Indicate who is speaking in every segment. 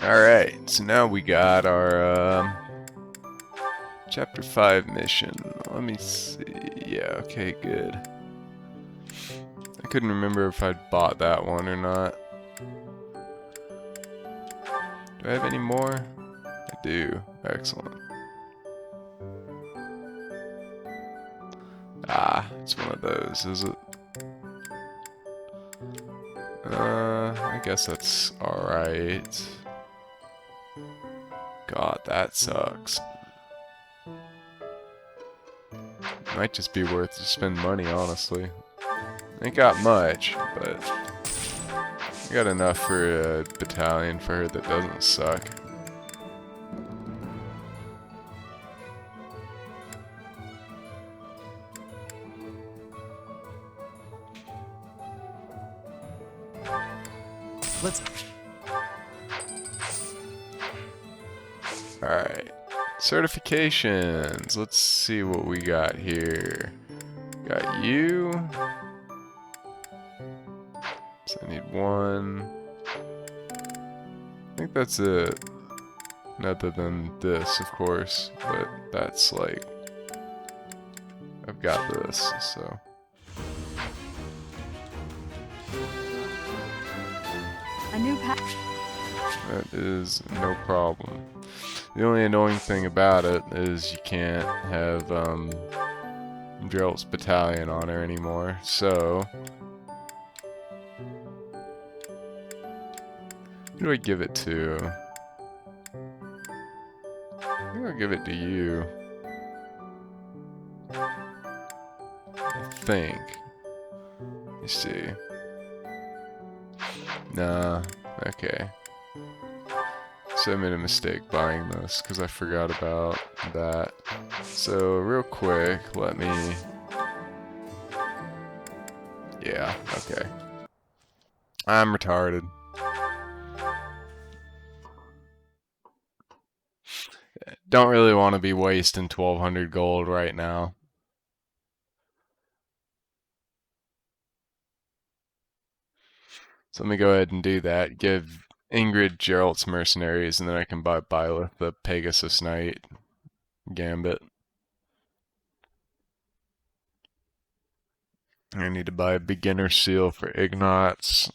Speaker 1: Alright, so now we got our Chapter 5 mission. Let me see. Yeah, okay, good. I couldn't remember if I'd bought that one or not. Do I have any more? I do. Excellent. Ah, it's one of those, is it? I guess that's alright. God, that sucks. Might just be worth to spend money, honestly. Ain't got much, but I got enough for a battalion for her that doesn't suck.
Speaker 2: Let's.
Speaker 1: Alright. Certifications. Let's see what we got here. Got you. So I need one. I think that's it. Other than this, of course. But that's like... I've got this, so...
Speaker 3: A new pack.
Speaker 1: That is no problem. The only annoying thing about it is you can't have Geralt's battalion on her anymore, so... Who do I give it to? I think I'll give it to you. I think. Let me see. Nah, okay. So I made a mistake buying this because I forgot about that. So real quick, let me... Yeah, okay. I'm retarded. Don't really want to be wasting 1,200 gold right now. So let me go ahead and do that. Give Ingrid Geralt's mercenaries, and then I can buy Byleth the Pegasus Knight Gambit. I need to buy a beginner seal for Ignatz.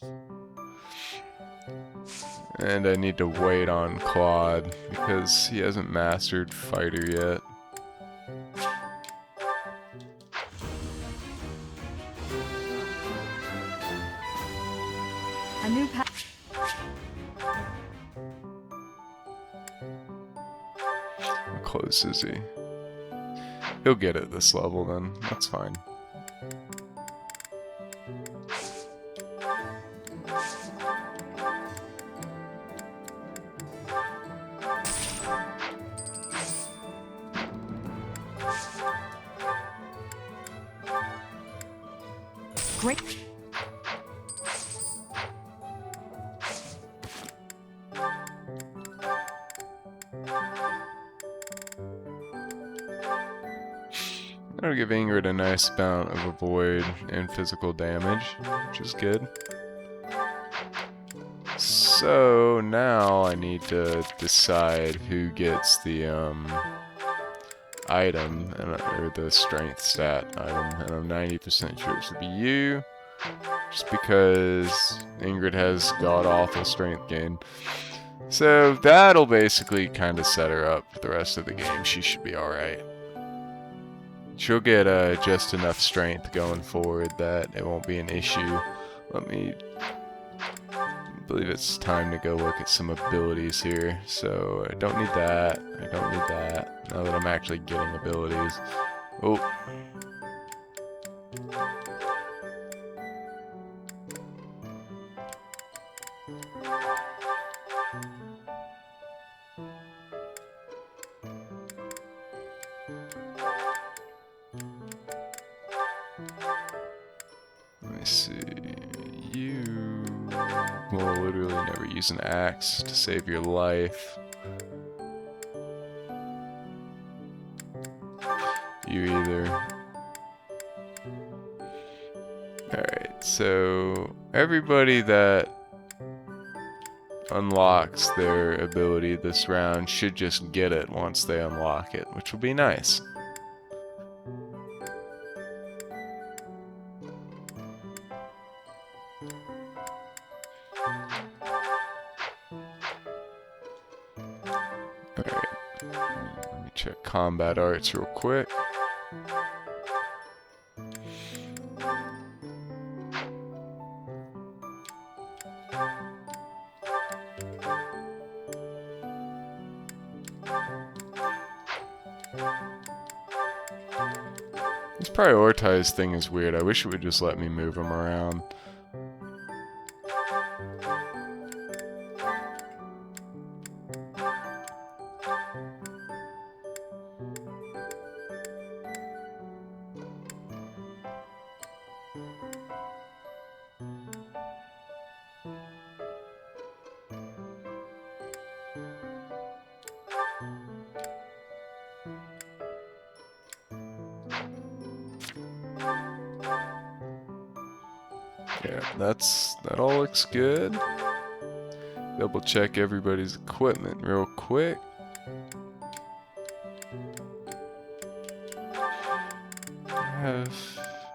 Speaker 1: And I need to wait on Claude because he hasn't mastered fighter yet.
Speaker 3: A new pack.
Speaker 1: How close is he? He'll get it this level then. That's fine.
Speaker 3: Great.
Speaker 1: That'll give Ingrid a nice amount of avoid and physical damage, which is good. So now I need to decide who gets the item, or the strength stat item, and I'm 90% sure it should be you, just because Ingrid has god-awful strength gain. So that'll basically kind of set her up for the rest of the game. She should be alright. She'll get just enough strength going forward that it won't be an issue. Let me... I believe it's time to go look at some abilities here. So I don't need that. I don't need that. Now that I'm actually getting abilities. Oh. Let me see. You will literally never use an axe to save your life. You either. Alright, so everybody that unlocks their ability this round should just get it once they unlock it, which will be nice. Alright, let me check combat arts real quick. This prioritize thing is weird. I wish it would just let me move them around. Yeah, that all looks good. Double check everybody's equipment real quick.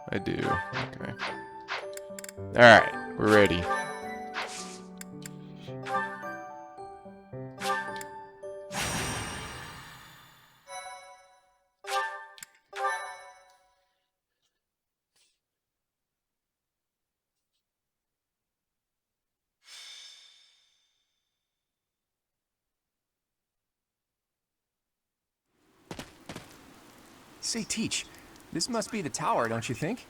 Speaker 1: I do. Okay. Alright, we're ready.
Speaker 2: Say, Teach, this must be the tower, don't you think?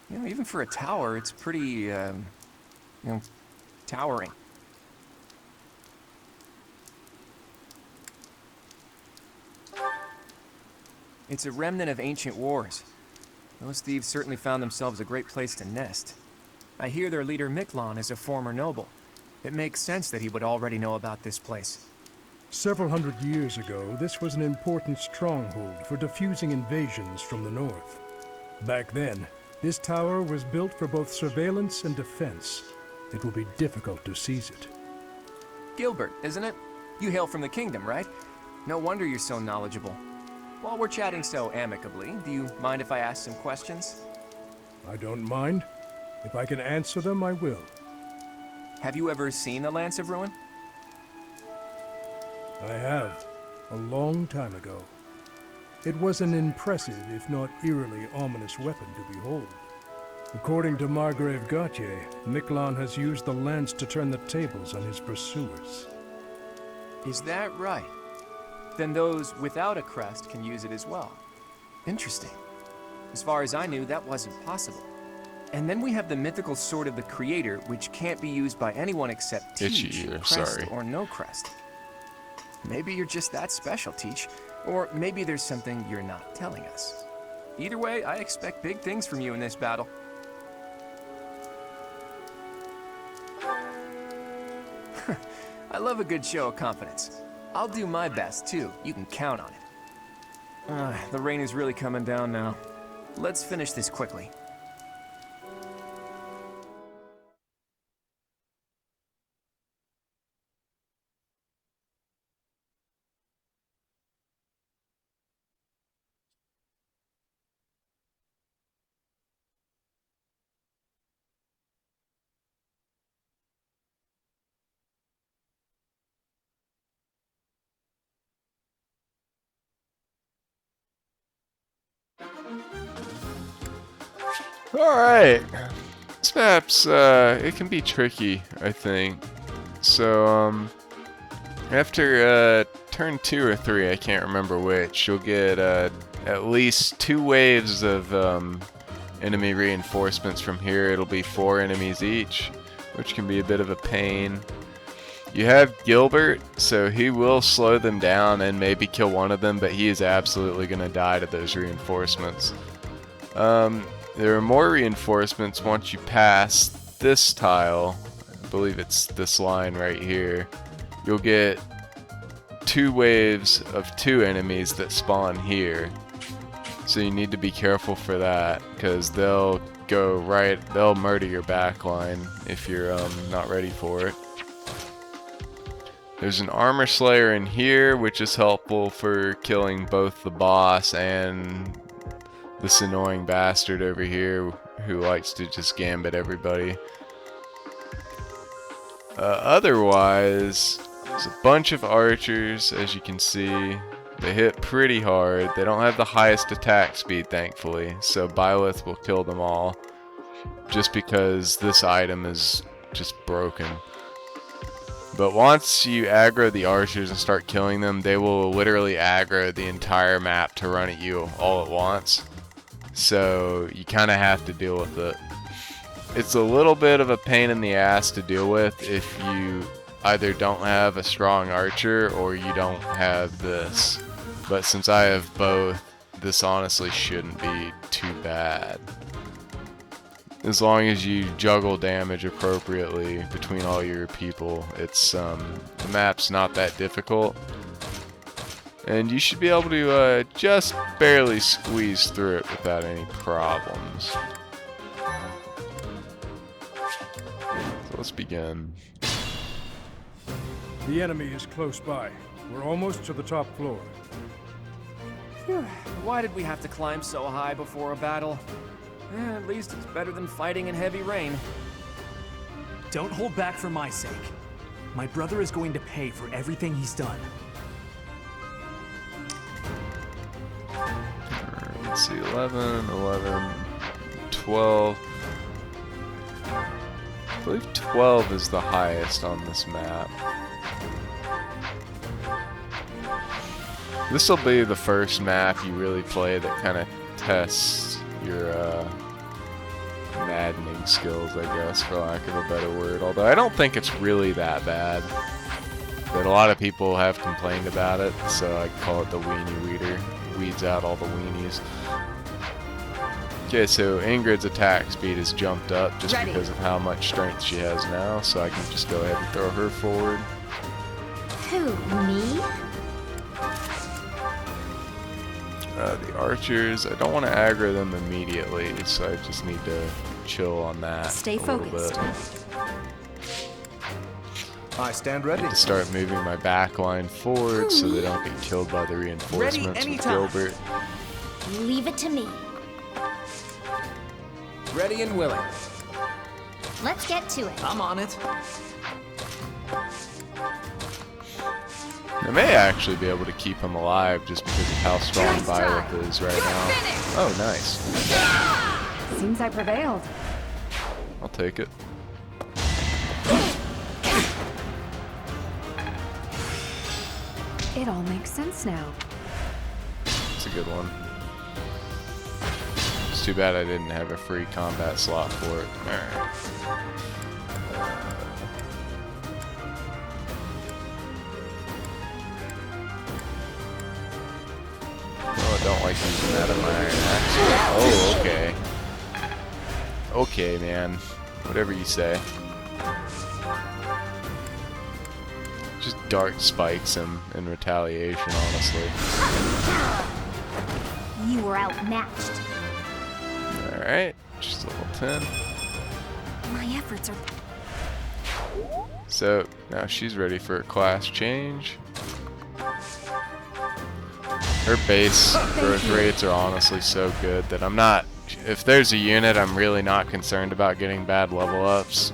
Speaker 2: You know, even for a tower, it's pretty, towering. It's a remnant of ancient wars. Those thieves certainly found themselves a great place to nest. I hear their leader Miklon is a former noble. It makes sense that he would already know about this place.
Speaker 4: Several hundred years ago, this was an important stronghold for diffusing invasions from the north. Back then, this tower was built for both surveillance and defense. It will be difficult to seize it.
Speaker 2: Gilbert, isn't it? You hail from the kingdom, right? No wonder you're so knowledgeable. While we're chatting so amicably, do you mind if I ask some questions?
Speaker 4: I don't mind. If I can answer them, I will.
Speaker 2: Have you ever seen the Lance of Ruin?
Speaker 4: I have, a long time ago. It was an impressive, if not eerily ominous weapon to behold. According to Margrave Gautier, Miklon has used the lance to turn the tables on his pursuers.
Speaker 2: Is that right? Then those without a crest can use it as well. Interesting. As far as I knew, that wasn't possible. And then we have the mythical Sword of the Creator, which can't be used by anyone except Teach, crest or no crest. Maybe you're just that special, Teach. Or maybe there's something you're not telling us. Either way, I expect big things from you in this battle. I love a good show of confidence. I'll do my best, too. You can count on it. The rain is really coming down now. Let's finish this quickly.
Speaker 1: Alright. This map's, it can be tricky, I think. So, after, turn 2 or 3, I can't remember which, you'll get, at least 2 waves of, enemy reinforcements from here. It'll be 4 enemies each, which can be a bit of a pain. You have Gilbert, so he will slow them down and maybe kill one of them, but he is absolutely going to die to those reinforcements. There are more reinforcements once you pass this tile. I believe it's this line right here. You'll get 2 waves of 2 enemies that spawn here. So you need to be careful for that, because they'll murder your backline if you're not ready for it. There's an armor slayer in here, which is helpful for killing both the boss and this annoying bastard over here who likes to just gambit everybody. Otherwise, there's a bunch of archers, as you can see. They hit pretty hard. They don't have the highest attack speed, thankfully, so Byleth will kill them all. Just because this item is just broken. But once you aggro the archers and start killing them, they will literally aggro the entire map to run at you all at once. So you kind of have to deal with it. It's a little bit of a pain in the ass to deal with if you either don't have a strong archer or you don't have this. But since I have both, this honestly shouldn't be too bad. As long as you juggle damage appropriately between all your people, it's the map's not that difficult. And you should be able to just barely squeeze through it without any problems. So let's begin.
Speaker 4: The enemy is close by. We're almost to the top floor.
Speaker 2: Phew, why did we have to climb so high before a battle? At least it's better than fighting in heavy rain.
Speaker 5: Don't hold back for my sake. My brother is going to pay for everything he's done.
Speaker 1: Alright, let's see, 11, 12. I believe 12 is the highest on this map. This will be the first map you really play that kind of tests your maddening skills, I guess, for lack of a better word. Although I don't think it's really that bad. But a lot of people have complained about it, so I call it the weenie weeder. Weeds out all the weenies. Okay, so Ingrid's attack speed has jumped up just because of how much strength she has now, so I can just go ahead and throw her forward.
Speaker 3: Who, me?
Speaker 1: The archers, I don't want to aggro them immediately, so I just need to chill on that.
Speaker 3: Stay
Speaker 1: a little
Speaker 3: focused.
Speaker 1: bit.
Speaker 2: I stand ready.
Speaker 1: Need to start moving my back line forward so they don't get killed by the reinforcements with
Speaker 5: anytime.
Speaker 1: Gilbert.
Speaker 3: Leave it to me.
Speaker 2: Ready and willing.
Speaker 3: Let's get to it.
Speaker 5: I'm on it.
Speaker 1: I may actually be able to keep him alive just because of how strong
Speaker 3: Nice try.
Speaker 1: Violet is right now. Oh, nice.
Speaker 3: Seems I prevailed.
Speaker 1: I'll take it.
Speaker 3: It all makes sense now.
Speaker 1: It's a good one. It's too bad I didn't have a free combat slot for it. Alright. Oh, I don't like using that in my iron axe. Oh, okay. Okay, man. Whatever you say. Just dart spikes him in retaliation, honestly.
Speaker 3: You were outmatched.
Speaker 1: Alright, just level 10.
Speaker 3: My efforts are...
Speaker 1: So, now she's ready for a class change. Her base growth rates are honestly so good that I'm not... If there's a unit I'm really not concerned about getting bad level ups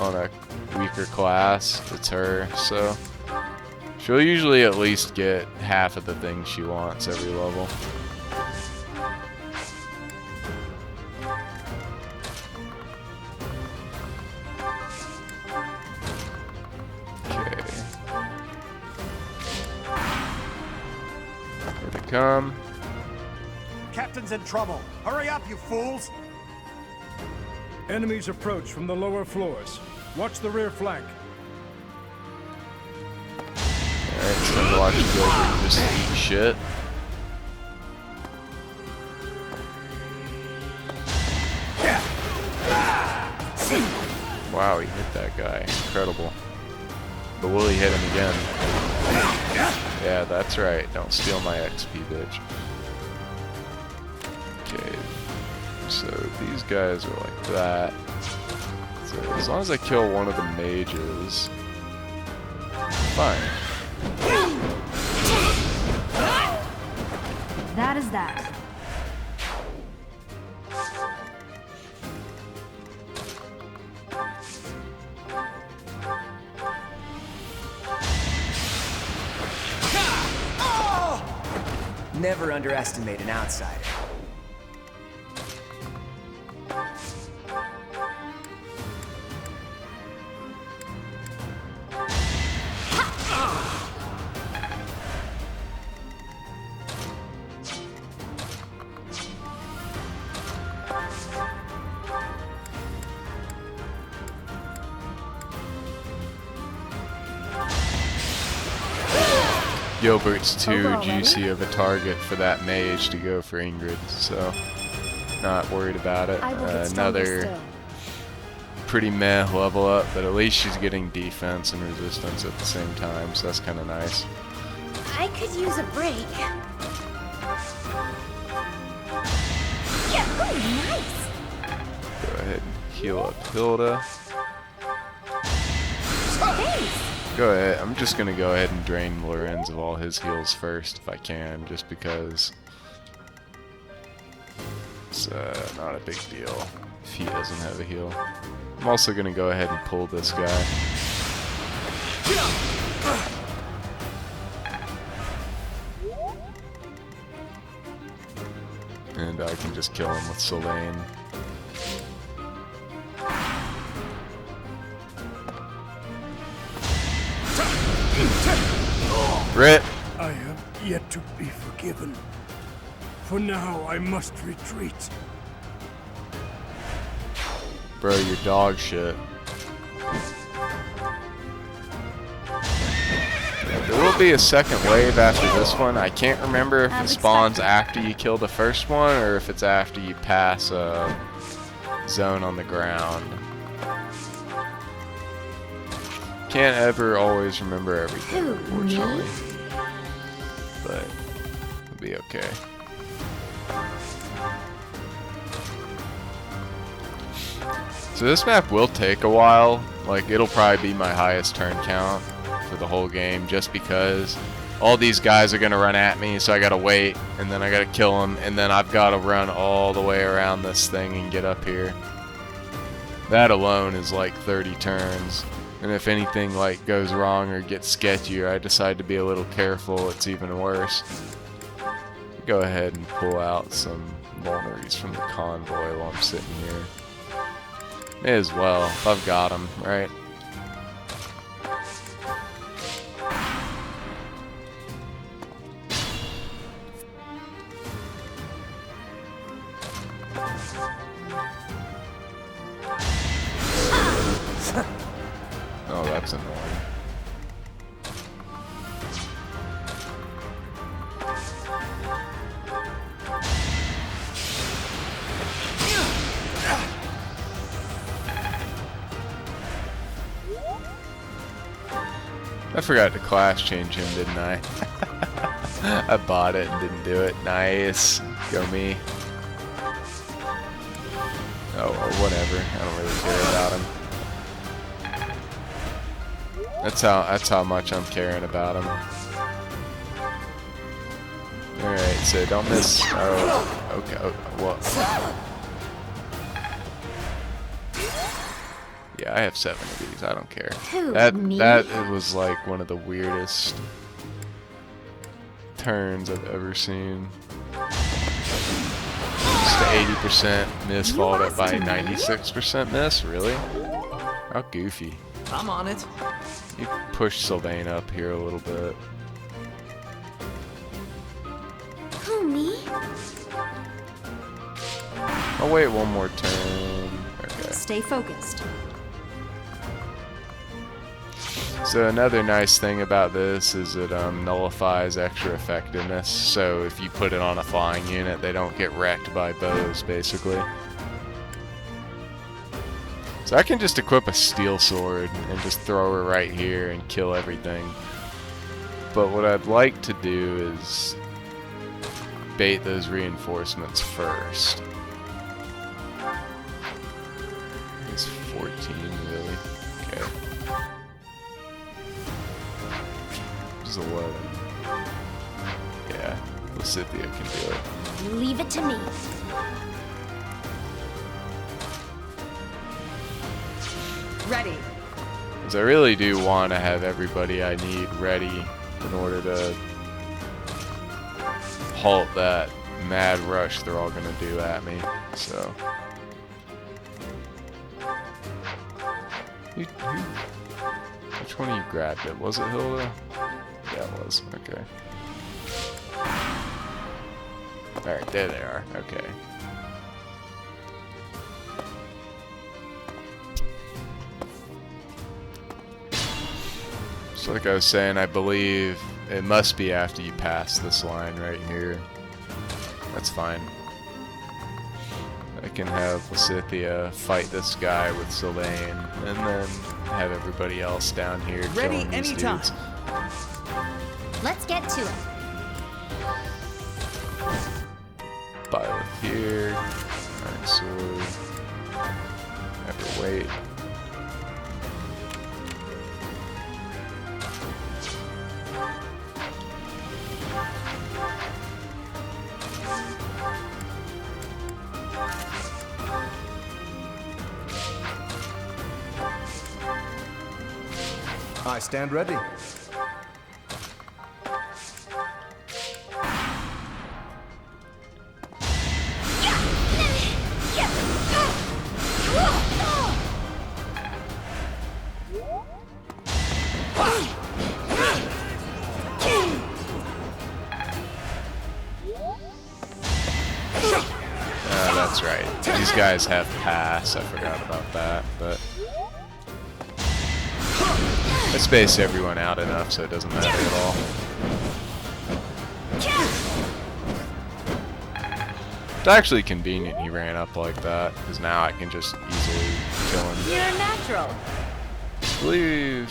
Speaker 1: on a weaker class, it's her, so... She'll usually at least get half of the things she wants every level. Okay. Here they come.
Speaker 6: Captain's in trouble. Hurry up, you fools!
Speaker 4: Enemies approach from the lower floors. Watch the rear flank.
Speaker 1: Alright, so I'm watching Gilbert just eat shit. Wow, he hit that guy. Incredible. But will he hit him again? Yeah, that's right. Don't steal my XP, bitch. Okay. So these guys are like that. So as long as I kill one of the mages... fine.
Speaker 3: That is that.
Speaker 2: Never underestimate an outsider.
Speaker 1: Gilbert's too
Speaker 3: Overall ready?
Speaker 1: juicy of a target for that mage to go for Ingrid, so not worried about it.
Speaker 3: I will get stronger
Speaker 1: Another
Speaker 3: still.
Speaker 1: pretty meh level up, but at least she's getting defense and resistance at the same time, so that's kind of nice.
Speaker 3: I could use a break. Yeah, ooh, nice.
Speaker 1: Go ahead and heal up Hilda.
Speaker 3: Thanks.
Speaker 1: Go ahead. I'm just gonna go ahead and drain Lorenz of all his heals first if I can, just because it's not a big deal if he doesn't have a heal. I'm also gonna go ahead and pull this guy. And I can just kill him with Selene. Rip!
Speaker 4: I have yet to be forgiven. For now, I must retreat.
Speaker 1: Bro, you're dog shit. There will be a second wave after this one. I can't remember if it spawns after you kill the first one or if it's after you pass a zone on the ground. Can't ever always remember everything, unfortunately. But it'll be okay. So this map will take a while. Like, it'll probably be my highest turn count for the whole game, just because all these guys are gonna run at me, so I gotta wait, and then I gotta kill them, and then I've gotta run all the way around this thing and get up here. That alone is like 30 turns. And if anything like goes wrong or gets sketchy, or I decide to be a little careful, it's even worse. Go ahead and pull out some vulneraries from the convoy while I'm sitting here. May as well, if I've got them, right? Oh, that's annoying. I forgot to class change him, didn't I? I bought it and didn't do it. Nice. Go me. Oh, well, whatever. I don't really care about him. That's how much I'm caring about him. Alright, so don't miss. Oh, okay. Oh, what? Yeah, I have 7 of these. I don't care. That it was like one of the weirdest turns I've ever seen. Just the 80% miss followed up by 96% miss. Really? How goofy.
Speaker 5: I'm on it.
Speaker 1: You push Sylvain up here a little bit.
Speaker 3: Who, me?
Speaker 1: I'll wait one more turn. Okay.
Speaker 3: Stay focused.
Speaker 1: So another nice thing about this is it nullifies extra effectiveness. So if you put it on a flying unit, they don't get wrecked by bows, basically. So I can just equip a steel sword and just throw her right here and kill everything. But what I'd like to do is bait those reinforcements first. It's 14, really? Okay. is 11. Yeah, Lysithea can do it.
Speaker 3: Leave it to me.
Speaker 7: Ready.
Speaker 1: Because I really do want to have everybody I need ready in order to halt that mad rush they're all going to do at me. So. Which one of you grabbed it? Was it Hilda? Yeah, it was. Okay. Alright, there they are. Okay. So like I was saying, I believe it must be after you pass this line right here. That's fine. I can have Lysithea fight this guy with Sylvain, and then have everybody else down here
Speaker 5: Ready
Speaker 1: killing these
Speaker 5: anytime.
Speaker 1: dudes.
Speaker 3: Let's get to it.
Speaker 1: Violet here. Iron sword. Have to wait.
Speaker 6: I stand ready.
Speaker 1: That's right. These guys have pass. I forgot about that, but I space everyone out enough so it doesn't matter at all. It's actually convenient he ran up like that, because now I can just easily kill him.
Speaker 7: You're natural.
Speaker 1: I believe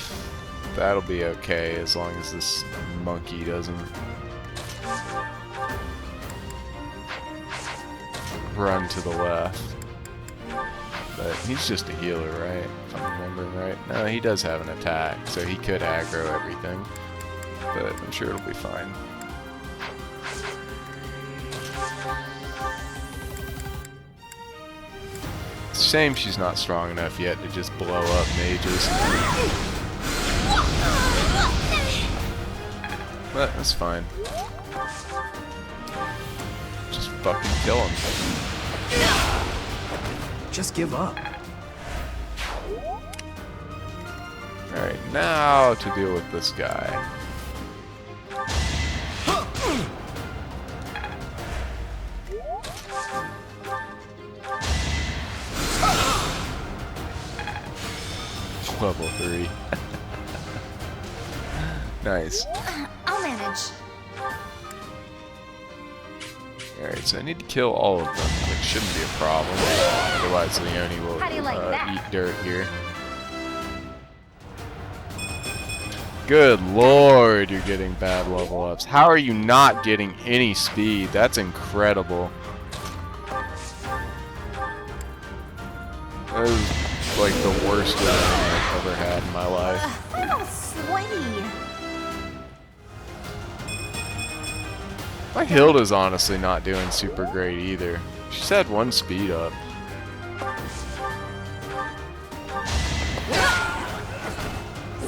Speaker 1: that'll be okay as long as this monkey doesn't run to the left. But he's just a healer, right? If I'm remembering right. No, he does have an attack, so he could aggro everything. But I'm sure it'll be fine. It's a shame she's not strong enough yet to just blow up mages. But that's fine. Just fucking kill him.
Speaker 5: Just give up.
Speaker 1: Alright, now to deal with this guy. Level 3. Nice.
Speaker 3: I'll manage.
Speaker 1: Alright, so I need to kill all of them, which shouldn't be a problem. Otherwise, Leone will
Speaker 3: How do you like that?
Speaker 1: eat dirt here. Good lord, you're getting bad level ups. How are you not getting any speed? That's incredible. That is like the worst game I've ever had in my life.
Speaker 3: I'm all sweaty.
Speaker 1: My Hilda's honestly not doing super great either. She's had one speed up.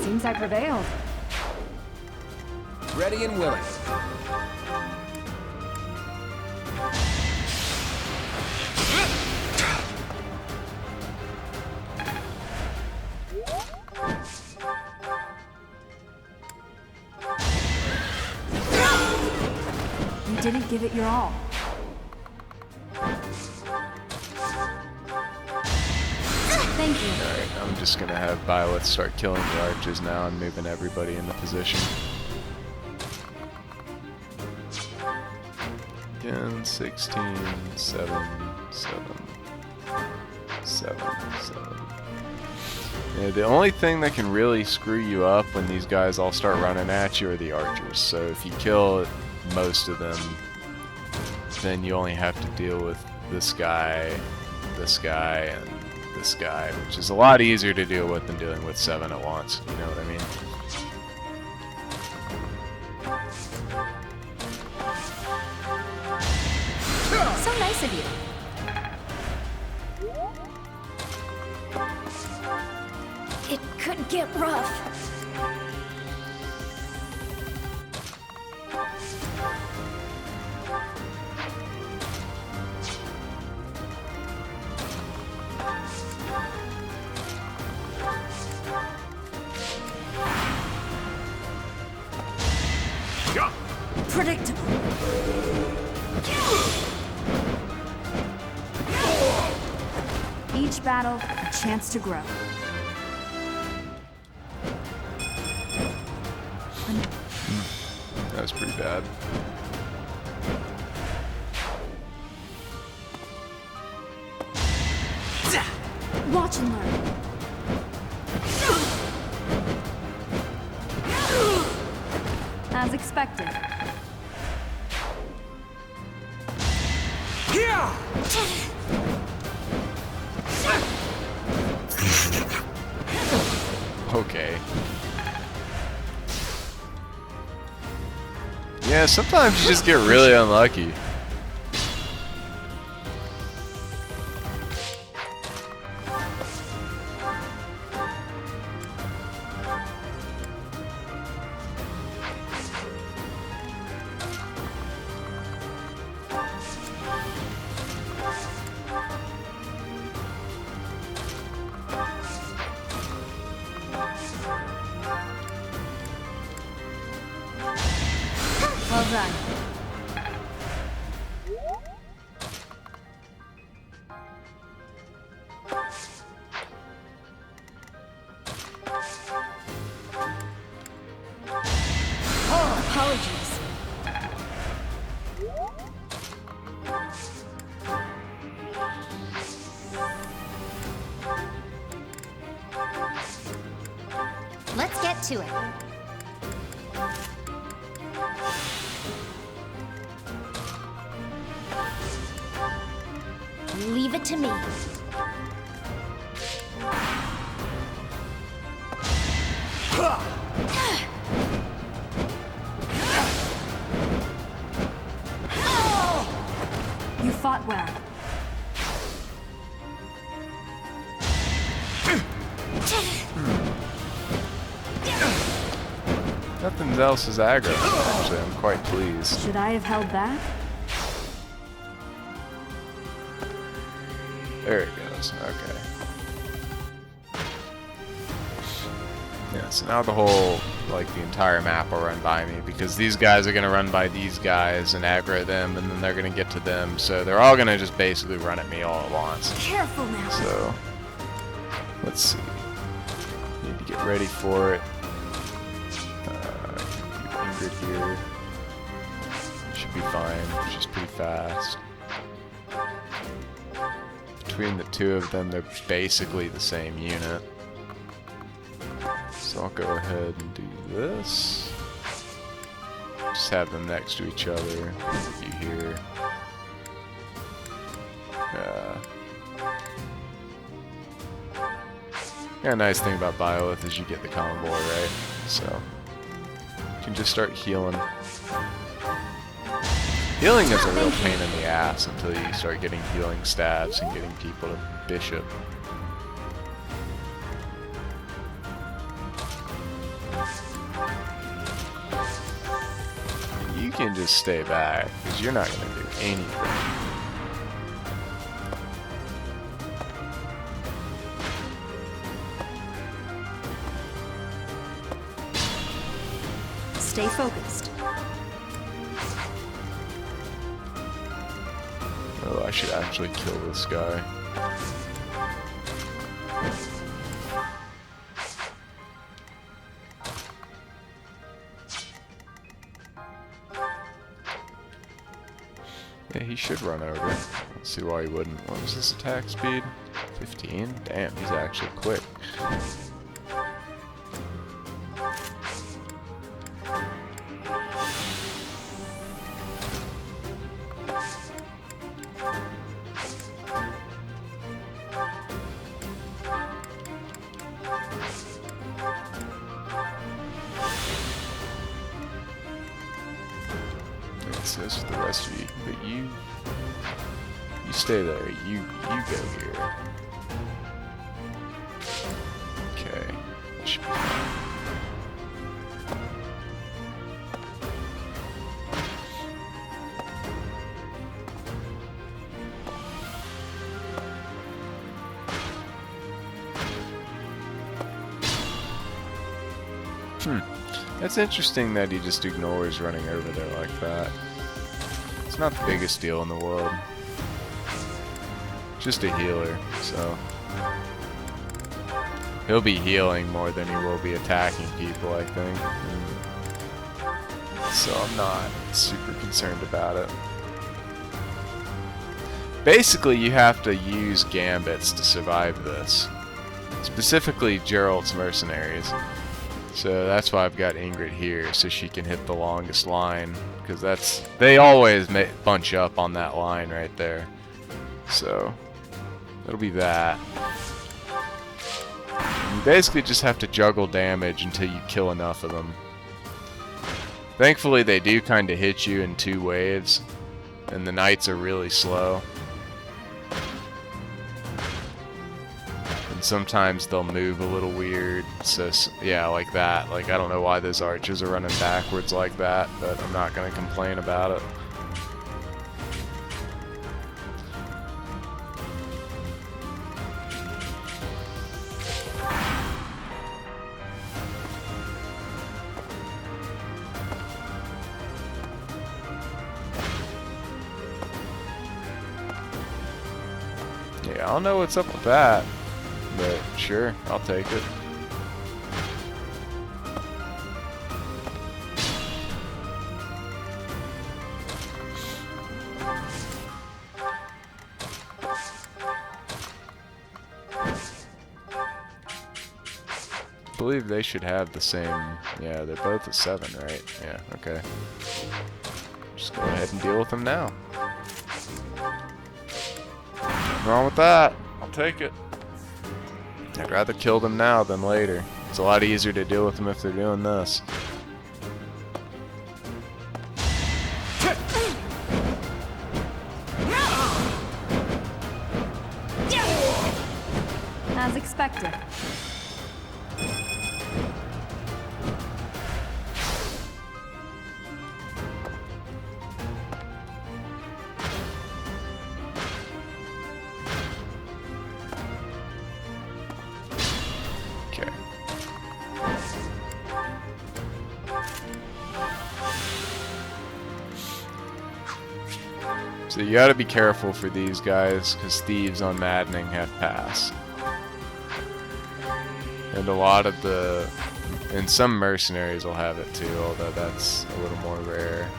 Speaker 7: Seems I prevailed.
Speaker 2: Ready and willing.
Speaker 7: You didn't give it your all. Thank you.
Speaker 1: Alright, I'm just gonna have Violet start killing the archers now and moving everybody into position. Again, 16, 7, 7, 7, 7. Yeah, the only thing that can really screw you up when these guys all start running at you are the archers. So if you kill most of them, then you only have to deal with this guy, and this guy, which is a lot easier to deal with than dealing with 7 at once. You know what I mean?
Speaker 3: nice of you. It could get rough.
Speaker 7: Predictable. Each battle, a chance to grow.
Speaker 1: That was pretty bad.
Speaker 7: Watch and learn. As expected.
Speaker 1: Okay. Yeah, sometimes you just get really unlucky.
Speaker 7: Well done. Apologies.
Speaker 3: Let's get to it. Leave it to me.
Speaker 7: You fought well.
Speaker 1: Nothing else is aggro. Actually, I'm quite pleased.
Speaker 7: Should I have held back?
Speaker 1: There it goes. Okay. Yeah, so now the whole, like, the entire map will run by me, because these guys are going to run by these guys and aggro them, and then they're going to get to them, so they're all going to just basically run at me all at once.
Speaker 7: Careful now.
Speaker 1: So, let's see. Need to get ready for it. Keep Ingrid here. Should be fine. She's pretty fast. Between the two of them, they're basically the same unit. So I'll go ahead and do this. Just have them next to each other. You here. Yeah, a nice thing about Biolith is you get the combo, right? So you can just start healing. Healing is a real pain in the ass until you start getting healing stabs and getting people to bishop. You can just stay back, because you're not going to do anything.
Speaker 7: Stay focused.
Speaker 1: Oh, I should actually kill this guy. Yeah, he should run over. Let's see why he wouldn't. What was his attack speed? 15? Damn, he's actually quick. It says for the rest of you, but you You stay there. You go here. Okay. Should be fine. That's interesting that he just ignores running over there like that. It's not the biggest deal in the world. Just a healer, so he'll be healing more than he will be attacking people, I think. So I'm not super concerned about it. Basically, you have to use gambits to survive this. Specifically, Geralt's mercenaries. So that's why I've got Ingrid here, so she can hit the longest line. Because they always bunch up on that line right there. So it'll be that. You basically just have to juggle damage until you kill enough of them. Thankfully, they do kind of hit you in 2 waves, and the knights are really slow. And sometimes they'll move a little weird, so yeah, like that. Like, I don't know why those archers are running backwards like that, but I'm not going to complain about it. Yeah, I don't know what's up with that, but sure, I'll take it. I believe they should have the same, yeah, they're both at 7, right? Yeah, okay. Just go ahead and deal with them now. Nothing wrong with that. I'll take it. I'd rather kill them now than later. It's a lot easier to deal with them if they're doing this.
Speaker 7: As expected.
Speaker 1: Okay. So you gotta be careful for these guys, because thieves on Maddening have pass. And a lot of and some mercenaries will have it too, although that's a little more rare.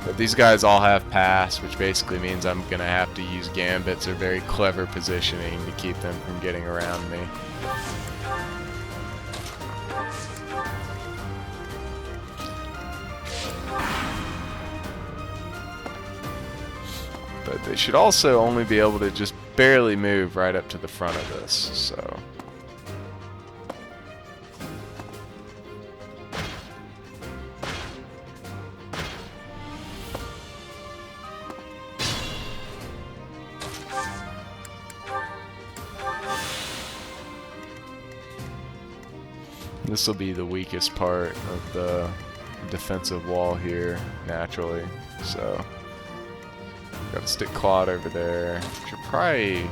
Speaker 1: But these guys all have pass, which basically means I'm gonna have to use gambits or very clever positioning to keep them from getting around me. But they should also only be able to just barely move right up to the front of this, so. This will be the weakest part of the defensive wall here, naturally, so. Gotta stick Claude over there. Should probably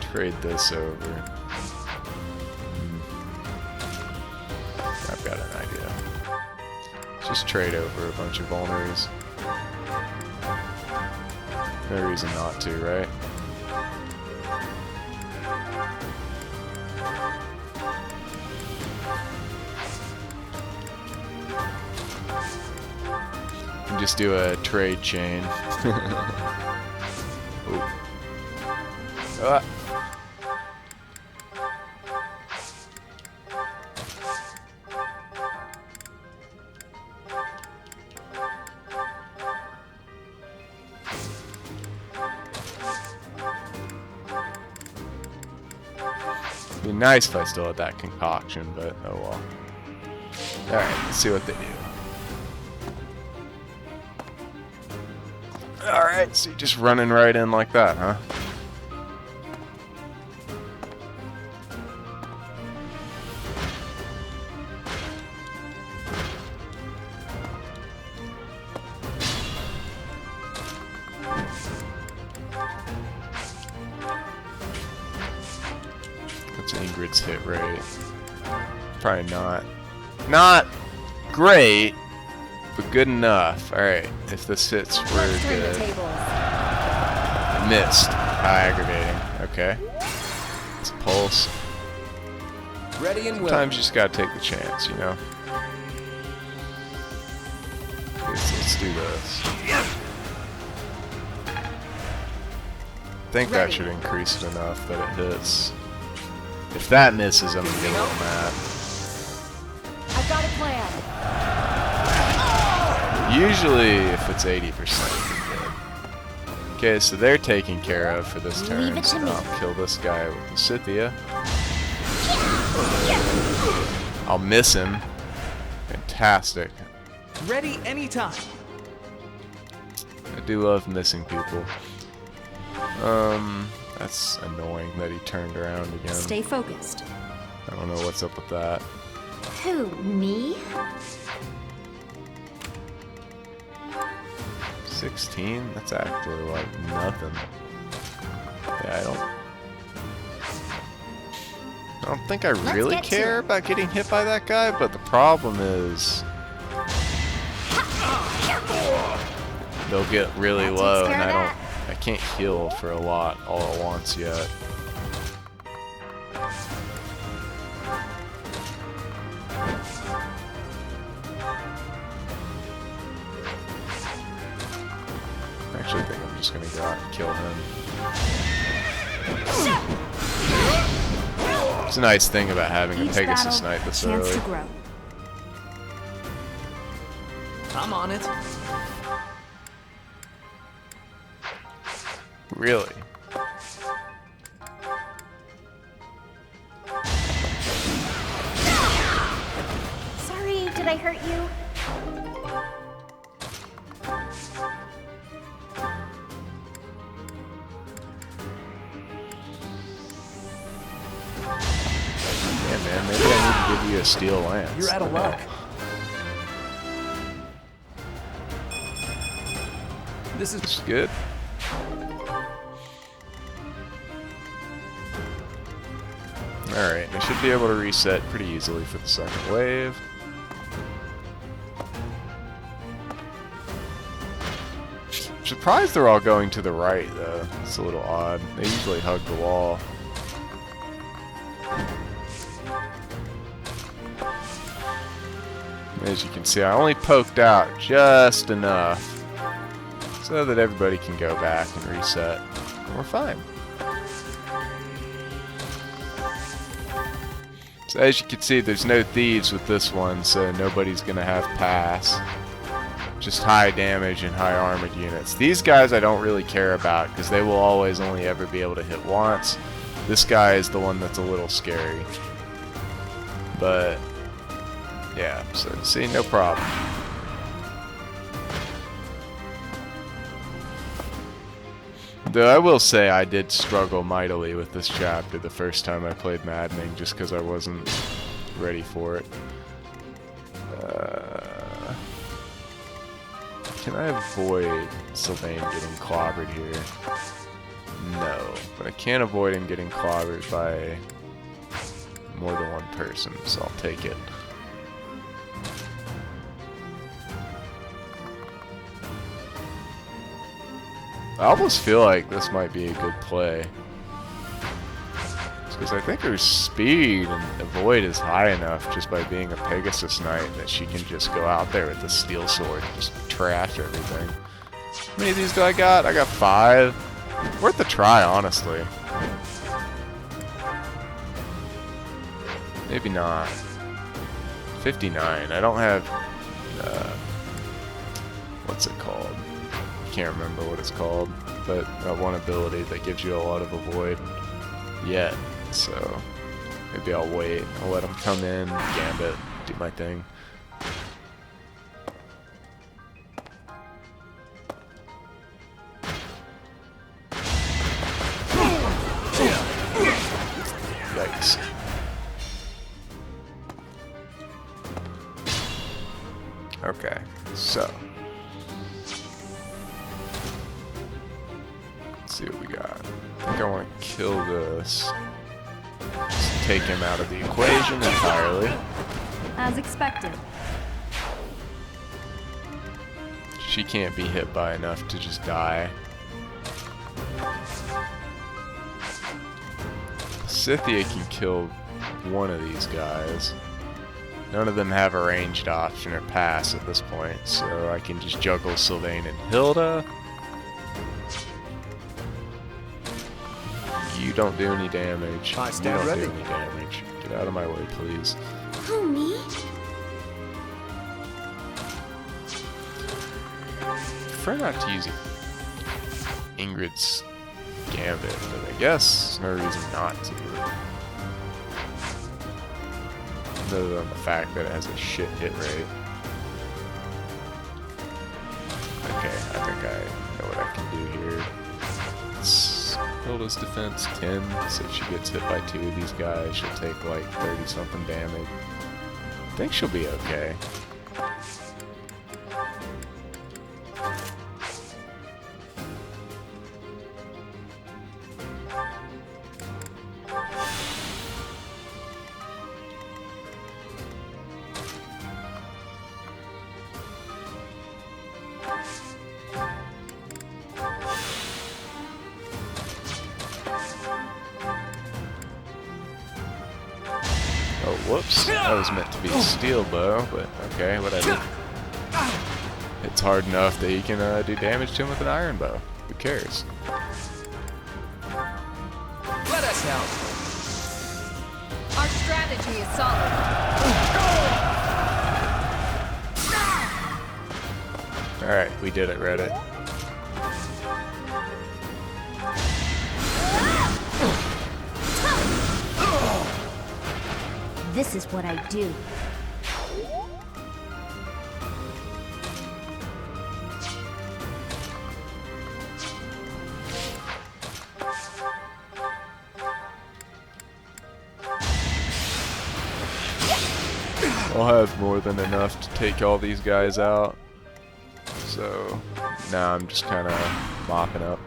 Speaker 1: trade this over. I've got an idea. Just trade over a bunch of vulneraries. No reason not to, right? Just do a trade chain. Ah. It'd be nice if I still had that concoction, but oh well. Alright, let's see what they do. So you're just running right in like that, huh? What's Ingrid's hit rate? Probably not great, but good enough. Alright, if this hits, we're
Speaker 3: Let's turn the
Speaker 1: good.
Speaker 3: tables.
Speaker 1: Missed. How aggravating. Okay. It's a pulse.
Speaker 2: Ready and willing.
Speaker 1: Sometimes you just gotta take the chance, you know? Let's do this. I think that should increase it enough that it hits. If that misses, I'm gonna get a little mad.
Speaker 3: I've got a plan.
Speaker 1: Usually, if it's 80%, you're good. Okay, so they're taken care of for this turn.
Speaker 3: Leave it to
Speaker 1: So
Speaker 3: me.
Speaker 1: now I'll kill this guy with the Scythia. I'll miss him. Fantastic.
Speaker 5: Ready anytime.
Speaker 1: I do love missing people. That's annoying that he turned around again.
Speaker 7: Stay focused.
Speaker 1: I don't know what's up with that.
Speaker 3: Who, me?
Speaker 1: 16? That's actually like nothing. Yeah, I don't think I really
Speaker 3: get to
Speaker 1: care
Speaker 3: it.
Speaker 1: about getting hit by that guy, but the problem is they'll get really
Speaker 3: That takes
Speaker 1: low,
Speaker 3: care
Speaker 1: and
Speaker 3: of
Speaker 1: I can't heal for a lot all at once yet. I actually think I'm just gonna go out and kill him. It's a nice thing about having a
Speaker 7: Each
Speaker 1: Pegasus
Speaker 7: battle,
Speaker 1: Knight this
Speaker 7: chance
Speaker 1: early.
Speaker 7: to grow.
Speaker 5: I'm on it.
Speaker 1: Really?
Speaker 3: Sorry, did I hurt you?
Speaker 1: Yeah, man, maybe I need to give you a steel lance.
Speaker 5: You're out of luck. This is
Speaker 1: It's good. Alright, I should be able to reset pretty easily for the second wave. I'm surprised they're all going to the right, though. It's a little odd. They usually hug the wall. As you can see, I only poked out just enough so that everybody can go back and reset. And we're fine. So as you can see, there's no thieves with this one, so nobody's gonna have pass. Just high damage and high armored units. These guys I don't really care about because they will always only ever be able to hit once. This guy is the one that's a little scary. But yeah, so see, no problem. Though I will say I did struggle mightily with this chapter the first time I played Maddening, just because I wasn't ready for it. Can I avoid Sylvain getting clobbered here? No, but I can't avoid him getting clobbered by more than one person, so I'll take it. I almost feel like this might be a good play. Because I think her speed and avoid is high enough just by being a Pegasus Knight that she can just go out there with a steel sword and just trash everything. How many of these do I got? I got 5. Worth a try, honestly. Maybe not. 59. I don't have... what's it called? Can't remember what it's called, but that one ability that gives you a lot of avoid yet, so maybe I'll wait. I'll let them come in, gambit, do my thing. things. Okay, so let's see what we got. I think I want to kill this. Just take him out of the equation entirely.
Speaker 7: As expected.
Speaker 1: She can't be hit by enough to just die. Scythia can kill one of these guys. None of them have a ranged option or pass at this point, so I can just juggle Sylvain and Hilda. You don't do any damage.
Speaker 2: I
Speaker 1: You
Speaker 2: stand
Speaker 1: don't
Speaker 2: ready.
Speaker 1: do any damage. Get out of my way, please.
Speaker 3: Who, me?
Speaker 1: Prefer not to use Ingrid's Gambit, but I guess there's no reason not to. Other than the fact that it has a shit hit rate. Okay, I think I know what I can do here. Let's build his defense 10, so if she gets hit by 2 of these guys, she'll take like 30 something damage. I think she'll be okay. Oh, whoops. That was meant to be a steel bow, but okay, whatever. It's hard enough that you can do damage to him with an iron bow. Who cares?
Speaker 2: Let us help.
Speaker 3: Our strategy is solid.
Speaker 1: Alright, we did it, Reddit.
Speaker 3: This is what I do.
Speaker 1: I'll have more than enough to take all these guys out. So now I'm just kind of mopping up.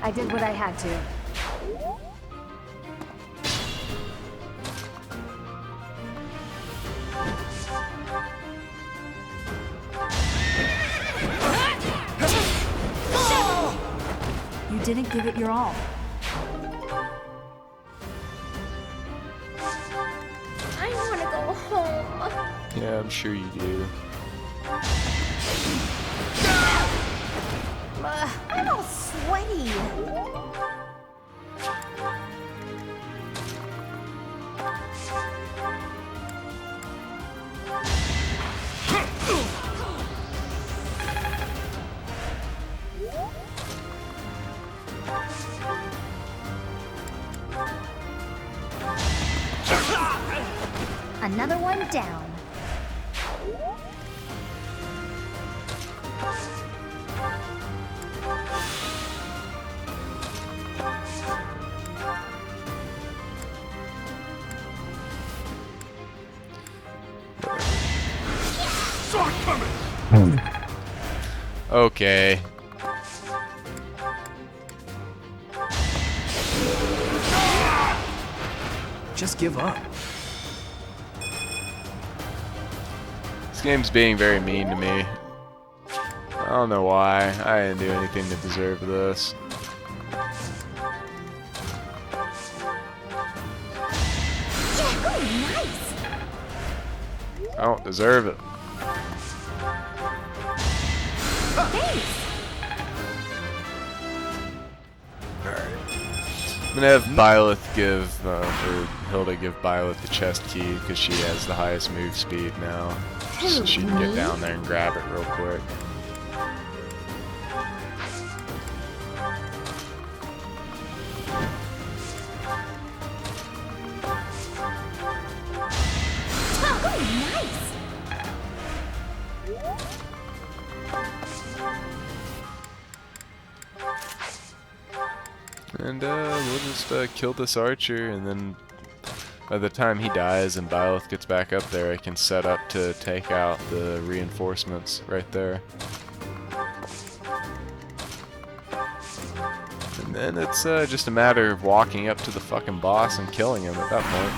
Speaker 3: I did what I had to.
Speaker 7: You didn't give it your all.
Speaker 3: I want to go home.
Speaker 1: Yeah, I'm sure you do.
Speaker 3: I'm all sweaty. Another one down.
Speaker 1: Okay.
Speaker 2: Just give up.
Speaker 1: This game's being very mean to me. I don't know why. I didn't do anything to deserve this.
Speaker 3: Oh, nice.
Speaker 1: I don't deserve it.
Speaker 3: Thanks.
Speaker 1: I'm gonna have Byleth give, or Hilda give Byleth the chest key because she has the highest move speed now. So she can get down there and grab it real quick.
Speaker 3: Oh, nice.
Speaker 1: And we'll just kill this archer, and then by the time he dies and Byleth gets back up there, I can set up to take out the reinforcements right there. And then it's just a matter of walking up to the fucking boss and killing him at that point.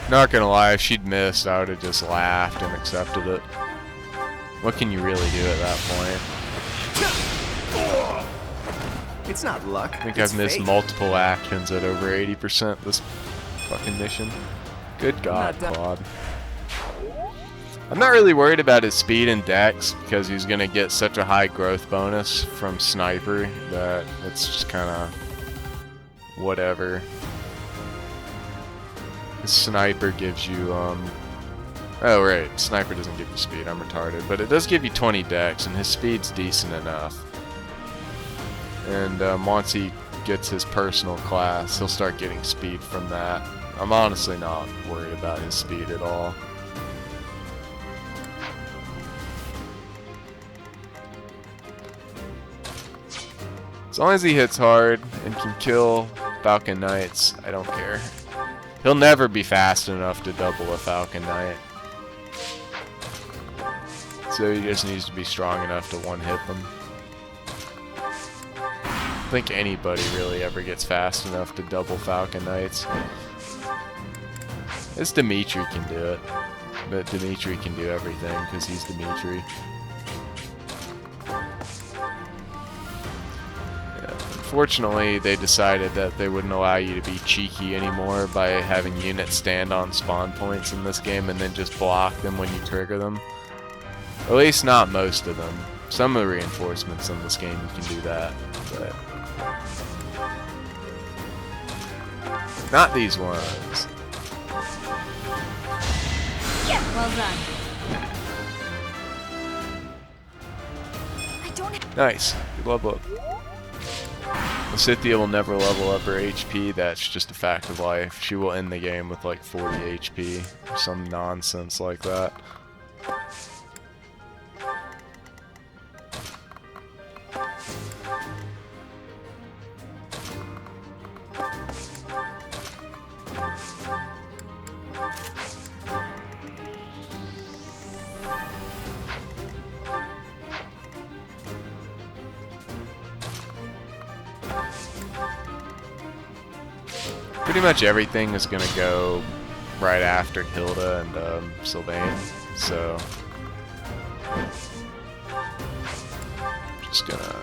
Speaker 1: Not gonna lie, if she'd missed, I would have just laughed and accepted it. What can you really do at that point?
Speaker 2: It's not luck.
Speaker 1: I think
Speaker 2: it's
Speaker 1: I've missed
Speaker 2: fate.
Speaker 1: multiple actions at over 80% this fucking mission. Good God, Claude. I'm not really worried about his speed and dex because he's gonna get such a high growth bonus from Sniper that it's just kinda whatever. His Sniper gives you, oh right, Sniper doesn't give you speed, I'm retarded, but it does give you 20 dex and his speed's decent enough. And once he gets his personal class, he'll start getting speed from that. I'm honestly not worried about his speed at all. As long as he hits hard and can kill Falcon Knights, I don't care. He'll never be fast enough to double a Falcon Knight. So he just needs to be strong enough to one-hit them. I don't think anybody really ever gets fast enough to double Falcon Knights. This Dimitri can do it. But Dimitri can do everything because he's Dimitri. Unfortunately, they decided that they wouldn't allow you to be cheeky anymore by having units stand on spawn points in this game and then just block them when you trigger them. At least not most of them. Some of the reinforcements in this game you can do that, but not these ones.
Speaker 7: Well done.
Speaker 3: I don't.
Speaker 1: Nice. Good level up. Lysithea will never level up her HP, that's just a fact of life. She will end the game with like 40 HP, or some nonsense like that. Pretty much everything is gonna go right after Hilda and Sylvain, so just gonna